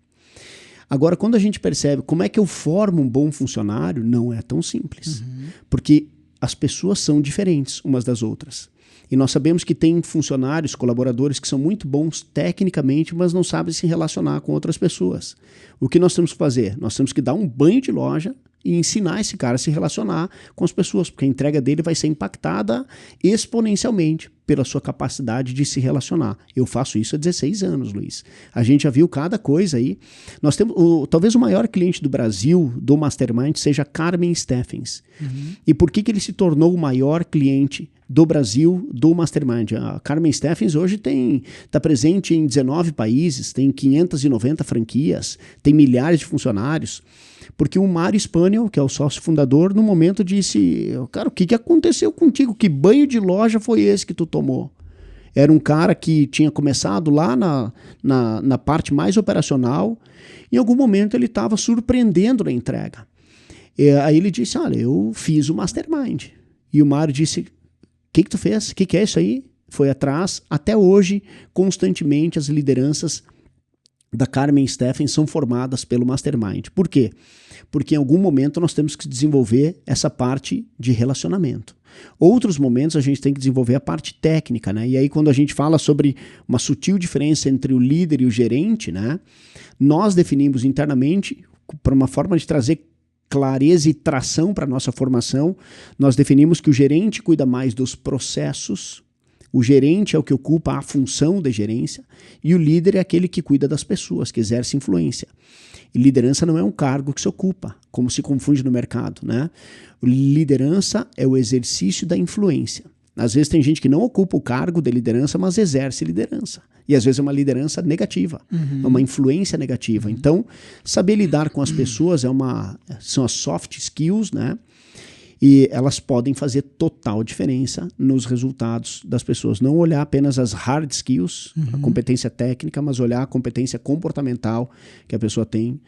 Agora, quando a gente percebe como é que eu formo um bom funcionário, não é tão simples. Porque as pessoas são diferentes umas das outras. E nós sabemos que tem funcionários, colaboradores que são muito bons tecnicamente, mas não sabem se relacionar com outras pessoas. O que nós temos que fazer? Nós temos que dar um banho de loja e ensinar esse cara a se relacionar com as pessoas, porque a entrega dele vai ser impactada exponencialmente pela sua capacidade de se relacionar. Eu faço isso há 16 anos, Luiz. A gente já viu cada coisa aí. Nós temos, talvez o maior cliente do Brasil, do Mastermind, seja Carmen Steffens. E por que ele se tornou o maior cliente do Brasil do Mastermind? A Carmen Steffens hoje está presente em 19 países, tem 590 franquias, tem milhares de funcionários. Porque o Mário Spaniel, que é o sócio fundador, no momento disse, cara, o que aconteceu contigo? Que banho de loja foi esse que tu tomou? Era um cara que tinha começado lá na parte mais operacional, em algum momento ele estava surpreendendo na entrega. Aí ele disse, olha, eu fiz o Mastermind. E o Mário disse, o que tu fez? O que é isso aí? Foi atrás. Até hoje, constantemente, as lideranças da Carmen Steffens são formadas pelo Mastermind. Por quê? Porque em algum momento nós temos que desenvolver essa parte de relacionamento. Outros momentos a gente tem que desenvolver a parte técnica, né? E aí quando a gente fala sobre uma sutil diferença entre o líder e o gerente, né? Nós definimos internamente, para uma forma de trazer clareza e tração para a nossa formação, nós definimos que o gerente cuida mais dos processos, o gerente é o que ocupa a função de gerência e o líder é aquele que cuida das pessoas, que exerce influência. E liderança não é um cargo que se ocupa, como se confunde no mercado, né? Liderança é o exercício da influência. Às vezes tem gente que não ocupa o cargo de liderança, mas exerce liderança. E às vezes é uma liderança negativa, é uma influência negativa. Então, saber lidar com as pessoas são as soft skills, né? E elas podem fazer total diferença nos resultados das pessoas. Não olhar apenas as hard skills, a competência técnica, mas olhar a competência comportamental que a pessoa tem,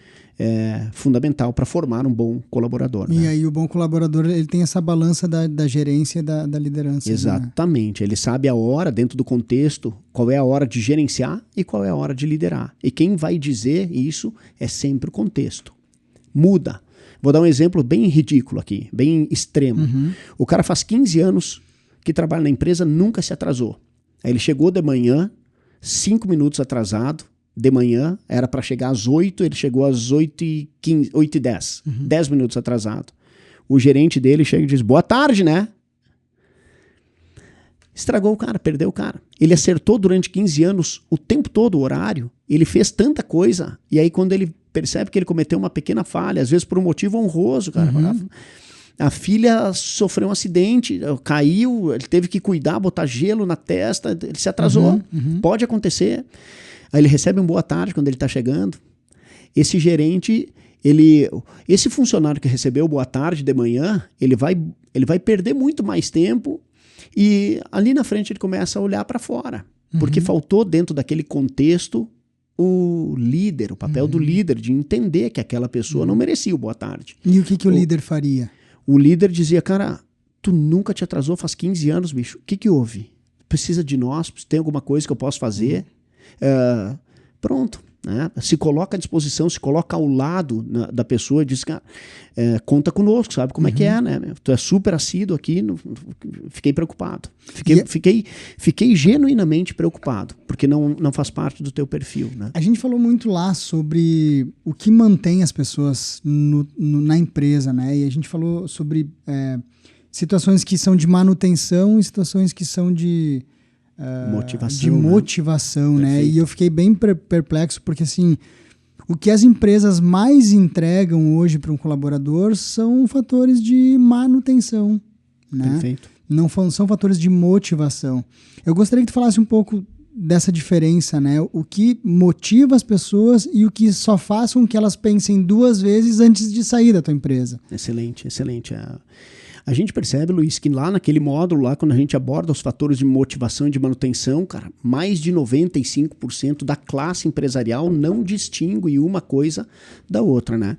fundamental para formar um bom colaborador. E né? aí o bom colaborador ele tem essa balança da gerência e da liderança. Exatamente. Né? Ele sabe a hora, dentro do contexto, qual é a hora de gerenciar e qual é a hora de liderar. E quem vai dizer isso é sempre o contexto. Muda. Vou dar um exemplo bem ridículo aqui, bem extremo. O cara faz 15 anos que trabalha na empresa, nunca se atrasou. Aí ele chegou de manhã, 5 minutos atrasado, de manhã, era para chegar às 8, ele chegou às 8h15, 8h10, 10 minutos atrasado. O gerente dele chega e diz, boa tarde, né? Estragou o cara, perdeu o cara. Ele acertou durante 15 anos o tempo todo o horário, ele fez tanta coisa, e aí quando ele percebe que ele cometeu uma pequena falha, às vezes por um motivo honroso, cara. A filha sofreu um acidente, caiu, ele teve que cuidar, botar gelo na testa, ele se atrasou. Pode acontecer. Aí ele recebe um boa tarde quando ele está chegando. Esse gerente, esse funcionário que recebeu boa tarde de manhã, ele vai perder muito mais tempo e ali na frente ele começa a olhar para fora, porque faltou dentro daquele contexto o líder, o papel do líder, de entender que aquela pessoa não merecia o boa tarde. E o que o líder faria? O líder dizia, cara, tu nunca te atrasou faz 15 anos, bicho. O que houve? Precisa de nós? Tem alguma coisa que eu posso fazer? Pronto. Né? Se coloca à disposição, se coloca ao lado da pessoa e diz, cara, conta conosco, sabe como é que é, né? Tu é super assíduo aqui, fiquei preocupado. Fiquei genuinamente preocupado, porque não faz parte do teu perfil. Né? A gente falou muito lá sobre o que mantém as pessoas na empresa, né? E a gente falou sobre situações que são de manutenção e situações que são de motivação, né? E eu fiquei bem perplexo porque, assim, o que as empresas mais entregam hoje para um colaborador são fatores de manutenção, né? Perfeito. Não são fatores de motivação. Eu gostaria que tu falasse um pouco dessa diferença, né? O que motiva as pessoas e o que só faz com que elas pensem 2 vezes antes de sair da tua empresa. Excelente, excelente. A gente percebe, Luiz, que lá naquele módulo, lá quando a gente aborda os fatores de motivação e de manutenção, cara, mais de 95% da classe empresarial não distingue uma coisa da outra, né?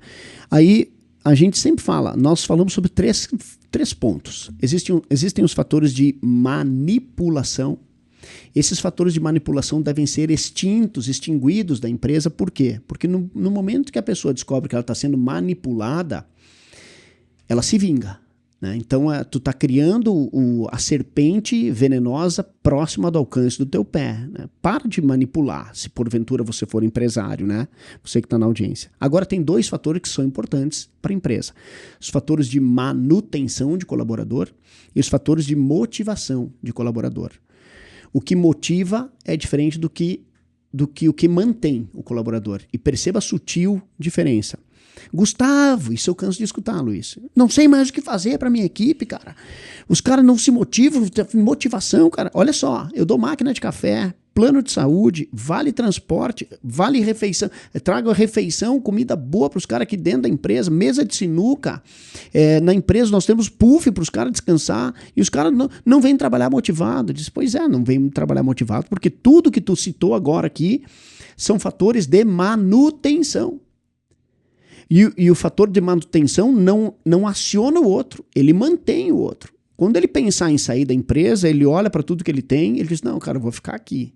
Aí a gente sempre fala, nós falamos sobre três pontos. Existem os fatores de manipulação. Esses fatores de manipulação devem ser extinguidos da empresa. Por quê? Porque no momento que a pessoa descobre que ela está sendo manipulada, ela se vinga. né? Então, tu tá criando a serpente venenosa próxima do alcance do teu pé, né? Para de manipular, se porventura você for empresário, né? Você que está na audiência. Agora, tem 2 fatores que são importantes para a empresa. Os fatores de manutenção de colaborador e os fatores de motivação de colaborador. O que motiva é diferente do que o que mantém o colaborador. E perceba a sutil diferença. Gustavo, isso eu canso de escutar, Luiz. Não sei mais o que fazer para minha equipe, cara. Os caras não se motivam, motivação, cara. Olha só, eu dou máquina de café, plano de saúde, vale transporte, vale refeição. Eu trago a refeição, comida boa para os caras aqui dentro da empresa, mesa de sinuca. Na empresa nós temos puff para os caras descansar e os caras não vêm trabalhar motivado. Diz, pois é, não vêm trabalhar motivado porque tudo que tu citou agora aqui são fatores de manutenção. E o fator de manutenção não aciona o outro, ele mantém o outro. Quando ele pensar em sair da empresa, ele olha para tudo que ele tem, ele diz, não, cara, eu vou ficar aqui.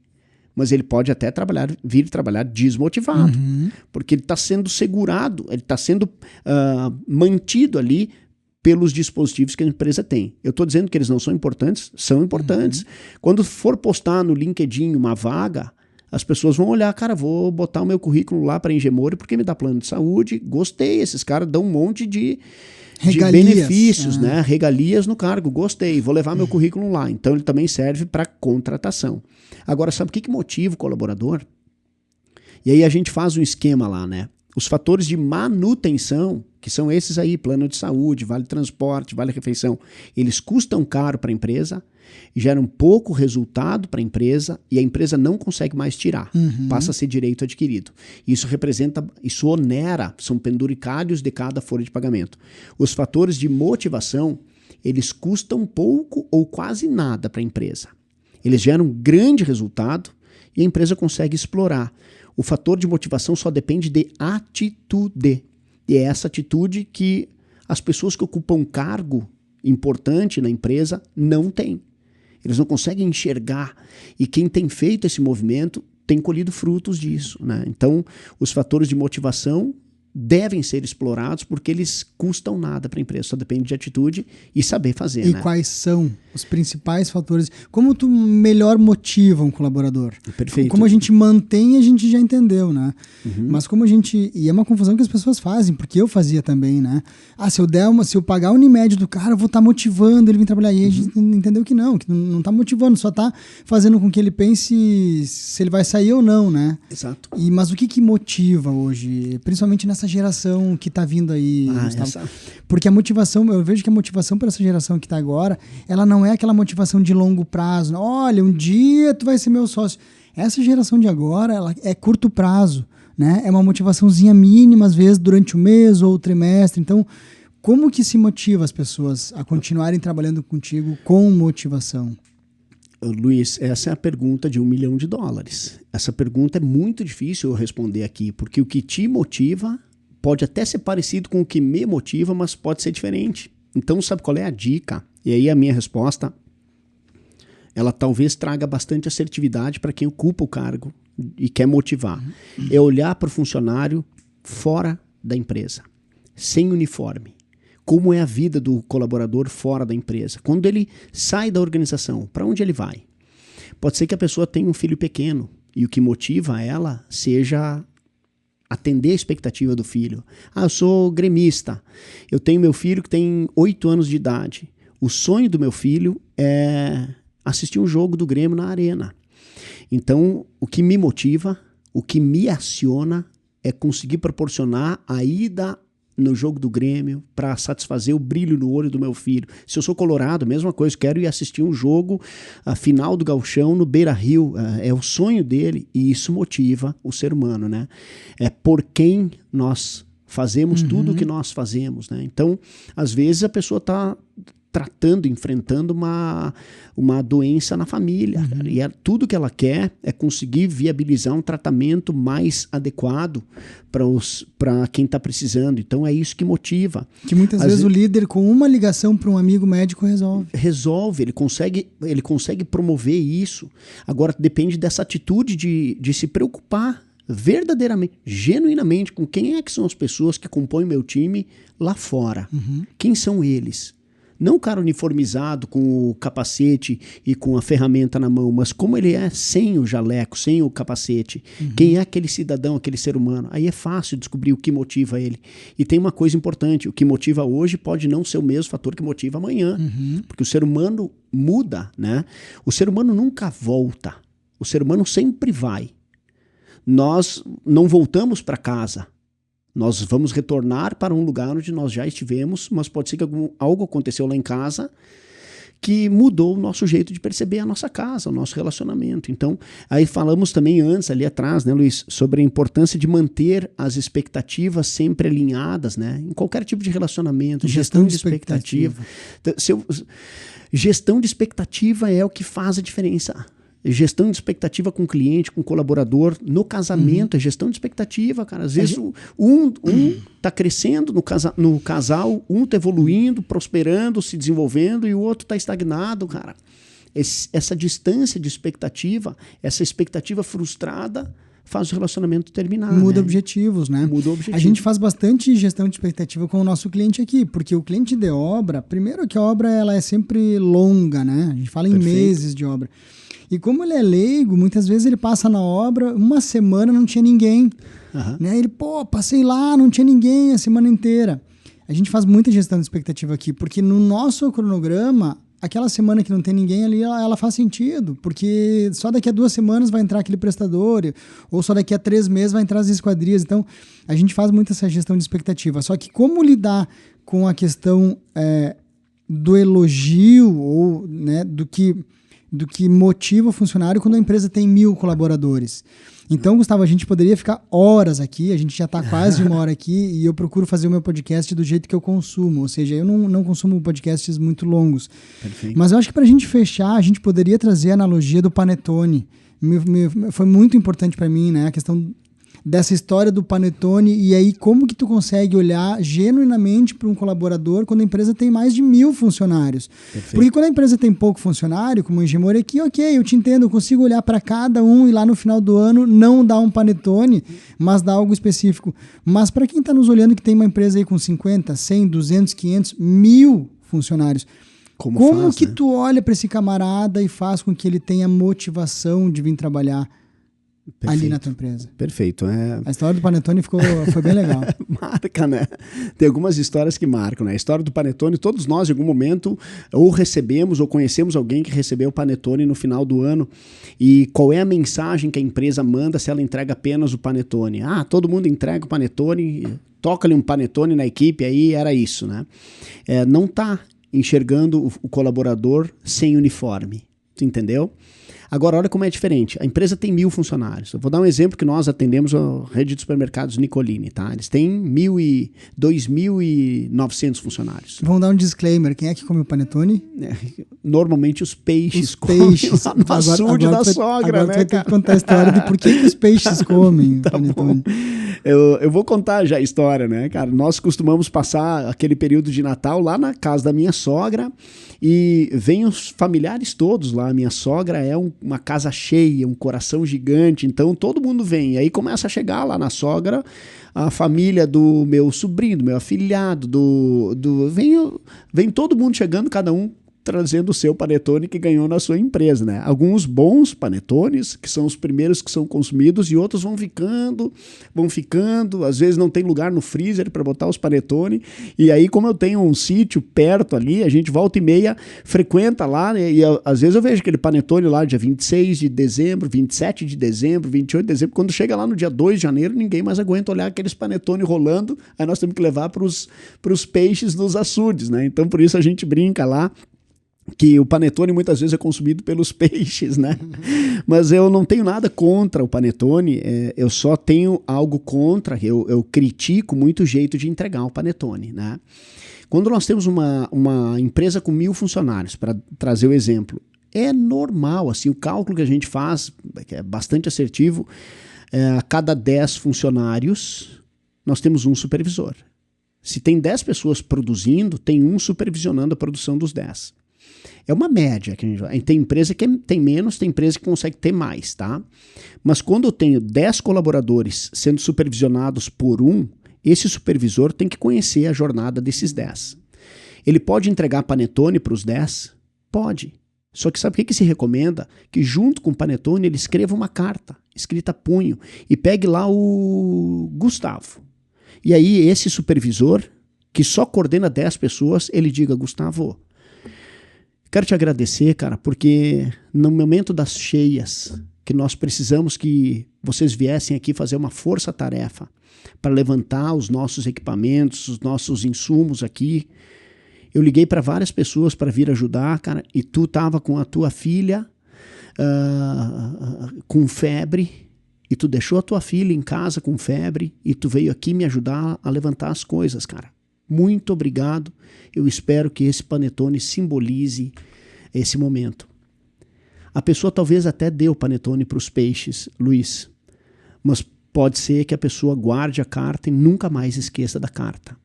Mas ele pode até vir trabalhar desmotivado, porque ele está sendo segurado, ele está sendo mantido ali pelos dispositivos que a empresa tem. Eu estou dizendo que eles não são importantes? São importantes. Quando for postar no LinkedIn uma vaga, as pessoas vão olhar, cara, vou botar o meu currículo lá para Engemore porque me dá plano de saúde, gostei, esses caras dão um monte de benefícios, né? Regalias no cargo, gostei, vou levar meu currículo lá. Então ele também serve para contratação. Agora, sabe o que motiva o colaborador? E aí a gente faz um esquema lá, né? Os fatores de manutenção, que são esses aí, plano de saúde, vale transporte, vale refeição, eles custam caro para a empresa, geram pouco resultado para a empresa e a empresa não consegue mais tirar, passa a ser direito adquirido. Isso onera, são penduricários de cada folha de pagamento. Os fatores de motivação, eles custam pouco ou quase nada para a empresa. Eles geram grande resultado e a empresa consegue explorar. O fator de motivação só depende de atitude. E é essa atitude que as pessoas que ocupam um cargo importante na empresa não têm. Eles não conseguem enxergar. E quem tem feito esse movimento tem colhido frutos disso, né? Então, os fatores de motivação devem ser explorados porque eles custam nada para a empresa, só depende de atitude e saber fazer. E quais são os principais fatores? Como tu melhor motiva um colaborador? Perfeito. Como a gente mantém, a gente já entendeu, né? Mas como a gente... E é uma confusão que as pessoas fazem, porque eu fazia também, né? Se eu pagar a Unimed do cara, eu vou estar motivando ele vir trabalhar. E a gente entendeu que não está motivando, só está fazendo com que ele pense se ele vai sair ou não, né? Exato. Mas o que motiva hoje, principalmente nessa geração que está vindo aí, Gustavo? Porque a motivação, eu vejo que a motivação para essa geração que está agora, ela não é aquela motivação de longo prazo. Olha, um dia tu vai ser meu sócio. Essa geração de agora, ela é curto prazo, né? É uma motivaçãozinha mínima, às vezes, durante o mês ou o trimestre. Então, como que se motiva as pessoas a continuarem trabalhando contigo com motivação? Luiz, essa é a pergunta de $1 milhão. Essa pergunta é muito difícil eu responder aqui, porque o que te motiva pode até ser parecido com o que me motiva, mas pode ser diferente. Então, sabe qual é a dica? E aí a minha resposta, ela talvez traga bastante assertividade para quem ocupa o cargo e quer motivar. É olhar para o funcionário fora da empresa, sem uniforme. Como é a vida do colaborador fora da empresa? Quando ele sai da organização, para onde ele vai? Pode ser que a pessoa tenha um filho pequeno e o que motiva ela seja atender a expectativa do filho. Eu sou gremista, eu tenho meu filho que tem 8 anos de idade. O sonho do meu filho é assistir um jogo do Grêmio na arena. Então, o que me motiva, o que me aciona é conseguir proporcionar a ida no jogo do Grêmio para satisfazer o brilho no olho do meu filho. Se eu sou colorado, mesma coisa, quero ir assistir um jogo, a final do Gauchão no Beira-Rio, é o sonho dele e isso motiva o ser humano, né? É por quem nós fazemos tudo o que nós fazemos, né? Então, às vezes a pessoa está enfrentando uma doença na família. Cara, e tudo que ela quer é conseguir viabilizar um tratamento mais adequado para quem está precisando. Então é isso que motiva. Que muitas vezes o líder, com uma ligação para um amigo médico, resolve. Resolve, ele consegue promover isso. Agora depende dessa atitude de se preocupar verdadeiramente, genuinamente, com quem é que são as pessoas que compõem meu time lá fora. Quem são eles? Não o cara uniformizado com o capacete e com a ferramenta na mão, mas como ele é sem o jaleco, sem o capacete. Quem é aquele cidadão, aquele ser humano? Aí é fácil descobrir o que motiva ele. E tem uma coisa importante, o que motiva hoje pode não ser o mesmo fator que motiva amanhã. Porque o ser humano muda, né? O ser humano nunca volta. O ser humano sempre vai. Nós não voltamos para casa. Nós vamos retornar para um lugar onde nós já estivemos, mas pode ser que algo aconteceu lá em casa que mudou o nosso jeito de perceber a nossa casa, o nosso relacionamento. Então, aí falamos também antes, ali atrás, né, Luiz, sobre a importância de manter as expectativas sempre alinhadas, né, em qualquer tipo de relacionamento, gestão de expectativa. Gestão de expectativa é o que faz a diferença. Gestão de expectativa com o cliente, com o colaborador, no casamento, é gestão de expectativa, cara. Às vezes um tá crescendo no casal, um tá evoluindo, prosperando, se desenvolvendo, e o outro tá estagnado, cara. Essa distância de expectativa, essa expectativa frustrada, faz o relacionamento terminar. Muda objetivos, né? Muda objetivos. A gente faz bastante gestão de expectativa com o nosso cliente aqui, porque o cliente de obra, primeiro que a obra ela é sempre longa, né? A gente fala em meses de obra. E como ele é leigo, muitas vezes ele passa na obra, uma semana não tinha ninguém. Né? Ele, passei lá, não tinha ninguém a semana inteira. A gente faz muita gestão de expectativa aqui, porque no nosso cronograma, aquela semana que não tem ninguém ali, ela faz sentido, porque só daqui a 2 semanas vai entrar aquele prestador, ou só daqui a 3 meses vai entrar as esquadrias. Então, a gente faz muito essa gestão de expectativa. Só que como lidar com a questão do elogio, ou né, do que motiva o funcionário quando a empresa tem 1000 colaboradores. Então, Gustavo, a gente poderia ficar horas aqui, a gente já está quase 1 hora aqui, e eu procuro fazer o meu podcast do jeito que eu consumo, ou seja, eu não consumo podcasts muito longos. Perfeito. Mas eu acho que para a gente fechar, a gente poderia trazer a analogia do panetone. Foi muito importante para mim, né, a questão dessa história do panetone, e aí como que tu consegue olhar genuinamente para um colaborador quando a empresa tem mais de 1000 funcionários. Perfeito. Porque quando a empresa tem pouco funcionário, como o Engemor aqui, ok, eu te entendo, eu consigo olhar para cada um e lá no final do ano não dar um panetone, mas dar algo específico. Mas para quem está nos olhando que tem uma empresa aí com 50, 100, 200, 500, 1000 funcionários, como que tu olha para esse camarada e faz com que ele tenha motivação de vir trabalhar ali na tua empresa? Perfeito. A história do panetone foi bem legal. Marca, né? Tem algumas histórias que marcam, né? A história do panetone, todos nós, em algum momento, ou recebemos ou conhecemos alguém que recebeu o panetone no final do ano. E qual é a mensagem que a empresa manda se ela entrega apenas o panetone? Todo mundo entrega o panetone, toca-lhe um panetone na equipe, aí era isso, né? Não tá enxergando o colaborador sem uniforme. Tu entendeu? Agora, olha como é diferente. A empresa tem 1000 funcionários. Eu vou dar um exemplo que nós atendemos a rede de supermercados Nicolini, tá? Eles têm 2.900 funcionários. Vamos dar um disclaimer. Quem é que come o panetone? Normalmente os peixes comem lá no açude da sogra, agora né? Tu vai ter que contar a história de por que os peixes comem Tá panetone. bom. Eu vou contar já a história, né, cara? Nós costumamos passar aquele período de Natal lá na casa da minha sogra e vem os familiares todos lá. A minha sogra é uma casa cheia, um coração gigante, então todo mundo vem. E aí começa a chegar lá na sogra a família do meu sobrinho, do meu afilhado, vem todo mundo chegando, cada um trazendo o seu panetone que ganhou na sua empresa, né? Alguns bons panetones, que são os primeiros que são consumidos, e outros vão ficando, às vezes não tem lugar no freezer para botar os panetone, e aí como eu tenho um sítio perto ali, a gente volta e meia frequenta lá, né? E às vezes eu vejo aquele panetone lá dia 26 de dezembro, 27 de dezembro, 28 de dezembro, quando chega lá no dia 2 de janeiro, ninguém mais aguenta olhar aqueles panetone rolando, aí nós temos que levar para os peixes nos açudes, né? Então por isso a gente brinca lá, que o panetone muitas vezes é consumido pelos peixes, né? Mas eu não tenho nada contra o panetone, eu só tenho algo contra, eu critico muito o jeito de entregar o panetone, né? Quando nós temos uma empresa com 1000 funcionários, para trazer o exemplo, é normal, assim, o cálculo que a gente faz, que é bastante assertivo, a cada 10 funcionários, nós temos um supervisor. Se tem 10 pessoas produzindo, tem um supervisionando a produção dos 10. É uma média que a gente vai. Tem empresa que tem menos, tem empresa que consegue ter mais, tá? Mas quando eu tenho 10 colaboradores sendo supervisionados por um, esse supervisor tem que conhecer a jornada desses 10. Ele pode entregar panetone para os 10? Pode. Só que sabe o que se recomenda? Que junto com o panetone ele escreva uma carta, escrita a punho, e pegue lá o Gustavo. E aí esse supervisor, que só coordena 10 pessoas, ele diga, Gustavo, quero te agradecer, cara, porque no momento das cheias, que nós precisamos que vocês viessem aqui fazer uma força-tarefa para levantar os nossos equipamentos, os nossos insumos aqui. Eu liguei para várias pessoas para vir ajudar, cara, e tu tava com a tua filha com febre, e tu deixou a tua filha em casa com febre, e tu veio aqui me ajudar a levantar as coisas, cara. Muito obrigado. Eu espero que esse panetone simbolize esse momento. A pessoa talvez até dê o panetone para os peixes, Luiz, mas pode ser que a pessoa guarde a carta e nunca mais esqueça da carta.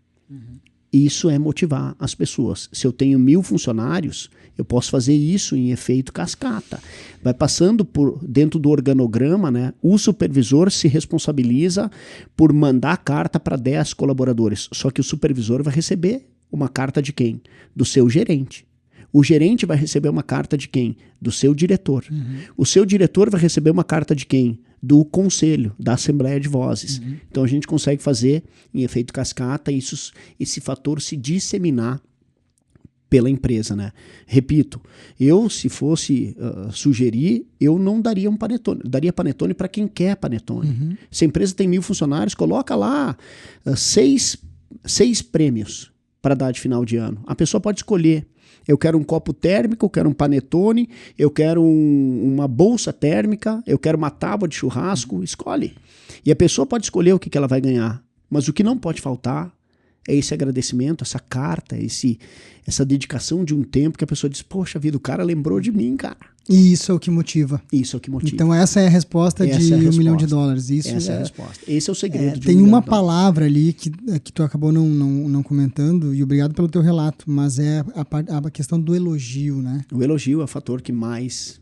Isso é motivar as pessoas. Se eu tenho 1000 funcionários, eu posso fazer isso em efeito cascata. Vai passando por dentro do organograma, né? O supervisor se responsabiliza por mandar a carta para 10 colaboradores. Só que o supervisor vai receber uma carta de quem? Do seu gerente. O gerente vai receber uma carta de quem? Do seu diretor. O seu diretor vai receber uma carta de quem? Do conselho, da Assembleia de Vozes. Então a gente consegue fazer, em efeito cascata, esse fator se disseminar pela empresa, né? Repito, eu, se fosse sugerir, eu não daria um panetone. Eu daria panetone para quem quer panetone. Se a empresa tem 1000 funcionários, coloca lá 6 prêmios para dar de final de ano. A pessoa pode escolher. Eu quero um copo térmico, eu quero um panetone, eu quero uma bolsa térmica, eu quero uma tábua de churrasco, escolhe. E a pessoa pode escolher o que ela vai ganhar. Mas o que não pode faltar é esse agradecimento, essa carta, essa dedicação de um tempo que a pessoa diz, poxa vida, o cara lembrou de mim, cara. E isso é o que motiva. Isso é o que motiva. Então essa é a resposta de $1 milhão. Isso essa é a resposta. Esse é o segredo. Tem uma palavra ali que tu acabou não comentando, e obrigado pelo teu relato, mas é a questão do elogio, né? O elogio é o fator que mais,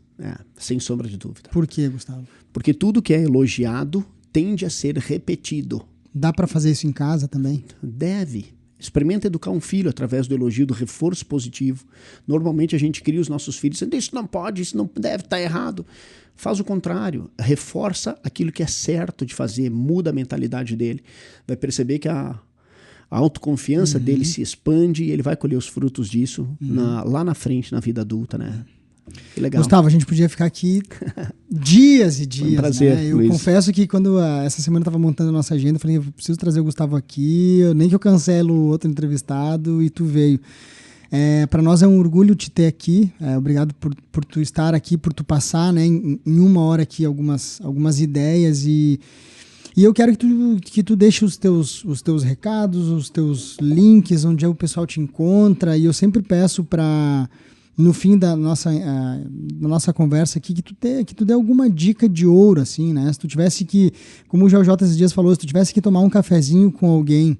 sem sombra de dúvida. Por quê, Gustavo? Porque tudo que é elogiado tende a ser repetido. Dá para fazer isso em casa também? Deve. Experimenta educar um filho através do elogio, do reforço positivo. Normalmente a gente cria os nossos filhos dizendo, isso não pode, isso não deve, estar errado. Faz o contrário, reforça aquilo que é certo de fazer, muda a mentalidade dele. Vai perceber que a autoconfiança dele se expande e ele vai colher os frutos disso lá na frente, na vida adulta, né? Que legal. Gustavo, a gente podia ficar aqui dias e dias. Foi um prazer, né? Eu Luiz. confesso que quando essa semana eu estava montando a nossa agenda, eu falei, eu preciso trazer o Gustavo aqui, nem que eu cancelo o outro entrevistado, e tu veio. Para nós é um orgulho te ter aqui. Obrigado por tu estar aqui, por tu passar, né, em uma hora aqui algumas ideias, e eu quero que tu deixe os teus recados, os teus links, onde o pessoal te encontra, e eu sempre peço para, no fim da nossa conversa aqui, que tu dê alguma dica de ouro, assim, né? Se tu tivesse que, como o JJ esses dias falou, se tu tivesse que tomar um cafezinho com alguém,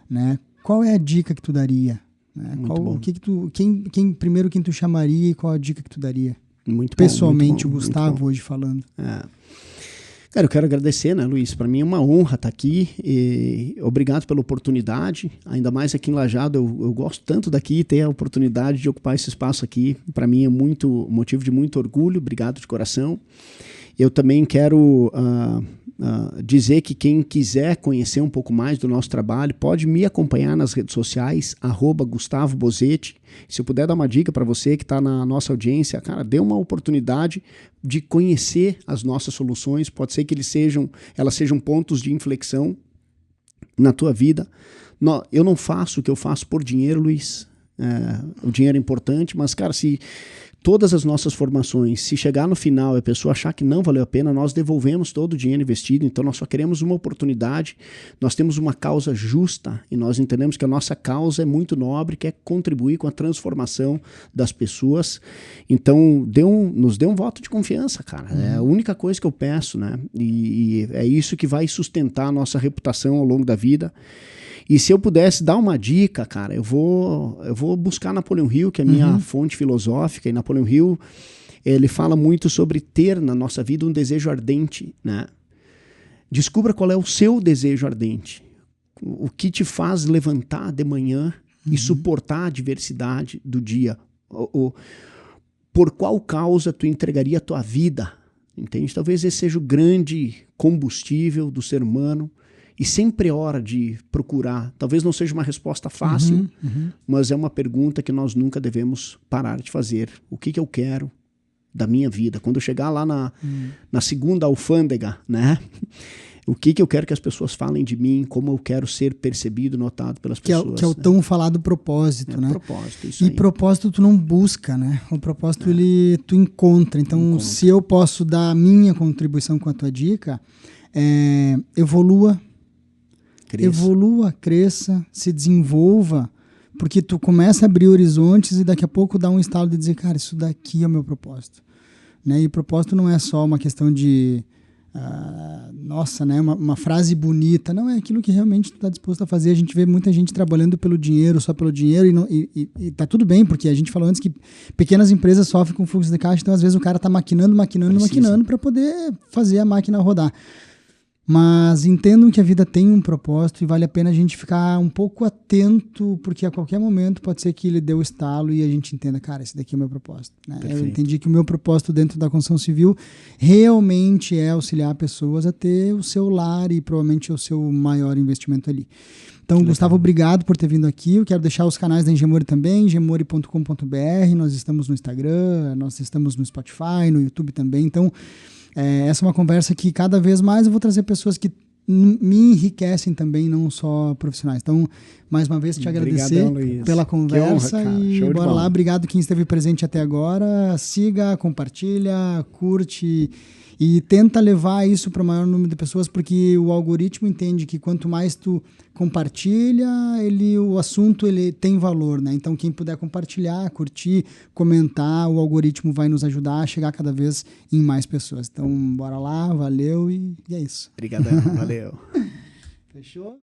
né? Qual é a dica que tu daria? Né? Quem tu chamaria e qual a dica que tu daria? Muito pessoalmente, bom, o Gustavo hoje falando. Cara, eu quero agradecer, né, Luiz? Para mim é uma honra estar aqui. E obrigado pela oportunidade. Ainda mais aqui em Lajeado, eu gosto tanto daqui, ter a oportunidade de ocupar esse espaço aqui. Para mim é motivo de muito orgulho. Obrigado de coração. Eu também quero dizer que quem quiser conhecer um pouco mais do nosso trabalho, pode me acompanhar nas redes sociais, @Gustavo Bozetti. Se eu puder dar uma dica para você que está na nossa audiência, cara, dê uma oportunidade de conhecer as nossas soluções. Pode ser que elas sejam pontos de inflexão na tua vida. Eu não faço o que eu faço por dinheiro, Luiz. O dinheiro é importante, mas, cara, se todas as nossas formações, se chegar no final e a pessoa achar que não valeu a pena, nós devolvemos todo o dinheiro investido. Então nós só queremos uma oportunidade, nós temos uma causa justa e nós entendemos que a nossa causa é muito nobre, que é contribuir com a transformação das pessoas. Então nos dê um voto de confiança, cara. É a única coisa que eu peço, né? E é isso que vai sustentar a nossa reputação ao longo da vida. E se eu pudesse dar uma dica, cara, eu vou buscar Napoleão Hill, que é a minha fonte filosófica, e Napoleão Hill, ele fala muito sobre ter na nossa vida um desejo ardente, né? Descubra qual é o seu desejo ardente, o que te faz levantar de manhã e suportar a adversidade do dia. Por qual causa tu entregaria a tua vida? Entende? Talvez esse seja o grande combustível do ser humano. E sempre é hora de procurar. Talvez não seja uma resposta fácil, mas é uma pergunta que nós nunca devemos parar de fazer. O que eu quero da minha vida? Quando eu chegar lá na segunda alfândega, né? O que eu quero que as pessoas falem de mim, como eu quero ser percebido, notado pelas pessoas. Que é o tão falado propósito, né? Propósito, isso aí. E propósito tu não busca, né? O propósito tu encontra. Então, se eu posso dar a minha contribuição com a tua dica, evolua, cresça, se desenvolva, porque tu começa a abrir horizontes e daqui a pouco dá um estalo de dizer, cara, isso daqui é o meu propósito. Né? E o propósito não é só uma questão de, né, uma frase bonita, não, é aquilo que realmente tu está disposto a fazer. A gente vê muita gente trabalhando pelo dinheiro, só pelo dinheiro, e tá tudo bem, porque a gente falou antes que pequenas empresas sofrem com fluxo de caixa, então às vezes o cara está maquinando para poder fazer a máquina rodar. Mas entendam que a vida tem um propósito e vale a pena a gente ficar um pouco atento, porque a qualquer momento pode ser que ele dê o estalo e a gente entenda, cara, esse daqui é o meu propósito. Né? Eu entendi que o meu propósito dentro da construção civil realmente é auxiliar pessoas a ter o seu lar e provavelmente o seu maior investimento ali. Então, Gustavo, obrigado por ter vindo aqui. Eu quero deixar os canais da Engemori também, engemori.com.br. Nós estamos no Instagram, nós estamos no Spotify, no YouTube também. Então, essa é uma conversa que cada vez mais eu vou trazer pessoas que me enriquecem também, não só profissionais. Então, mais uma vez, te agradecer pela conversa. Que honra, e bora lá. Obrigado quem esteve presente até agora. Siga, compartilha, curte e tenta levar isso para o maior número de pessoas, porque o algoritmo entende que quanto mais tu compartilha, o assunto ele tem valor, né? Então, quem puder compartilhar, curtir, comentar, o algoritmo vai nos ajudar a chegar cada vez em mais pessoas. Então, bora lá, valeu e é isso. Obrigadão, valeu. Fechou?